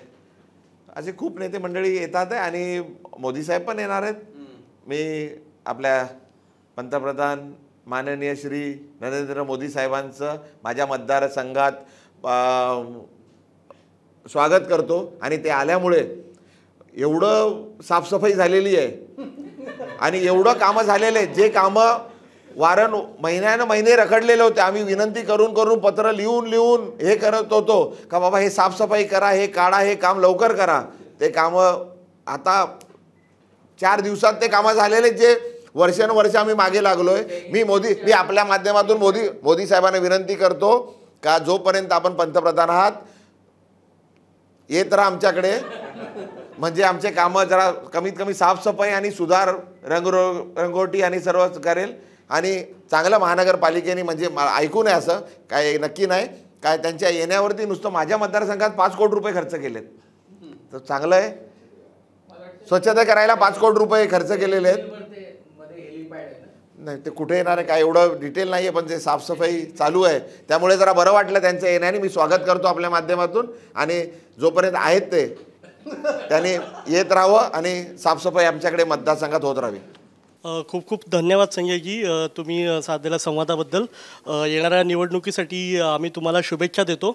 असे खूप नेते मंडळी येतात आहे आणि मोदी साहेब पण येणार आहेत. मी आपल्या पंतप्रधान माननीय श्री नरेंद्र मोदी साहेबांचं माझ्या मतदारसंघात स्वागत करतो आणि ते आल्यामुळे एवढं साफसफाई झालेली आहे आणि एवढं कामं झालेले आहेत, जे कामं महिन्यानं महिने रखडलेले होते. आम्ही विनंती करून करून पत्र लिहून हे करत होतो का बाबा हे साफसफाई करा, हे काढा, हे काम लवकर करा. ते कामं आता 4 दिवसात ते कामं झालेले जे वर्षानुवर्ष आम्ही मागे लागलोय. मी आपल्या माध्यमातून मोदी साहेबांना विनंती करतो का जोपर्यंत आपण पंतप्रधान आहात येत राहा आमच्याकडे, म्हणजे आमचे कामं जरा कमीत कमी साफसफाई आणि सुधार रंगोटी आणि सर्व करेल. आणि चांगलं महानगरपालिकेने म्हणजे ऐकू नये असं काय नक्की नाही काय, त्यांच्या येण्यावरती नुसतं माझ्या मतदारसंघात 5 कोटी रुपये खर्च केलेत. तर चांगलं आहे. स्वच्छता करायला 5 कोटी रुपये खर्च केलेले आहेत. नाही ते कुठे येणार आहे काय एवढं डिटेल नाही आहे, पण ते साफसफाई चालू आहे. त्यामुळे जरा बरं वाटलं त्यांच्या येण्याने. मी स्वागत करतो आपल्या माध्यमातून आणि जोपर्यंत आहेत ते त्यांनी येत राहावं आणि साफसफाई आमच्याकडे मतदारसंघात होत राहावी. खूप खूप धन्यवाद संजयजी, तुम्ही साधलेल्या संवादाबद्दल. येणाऱ्या निवडणुकीसाठी आम्ही तुम्हाला शुभेच्छा देतो.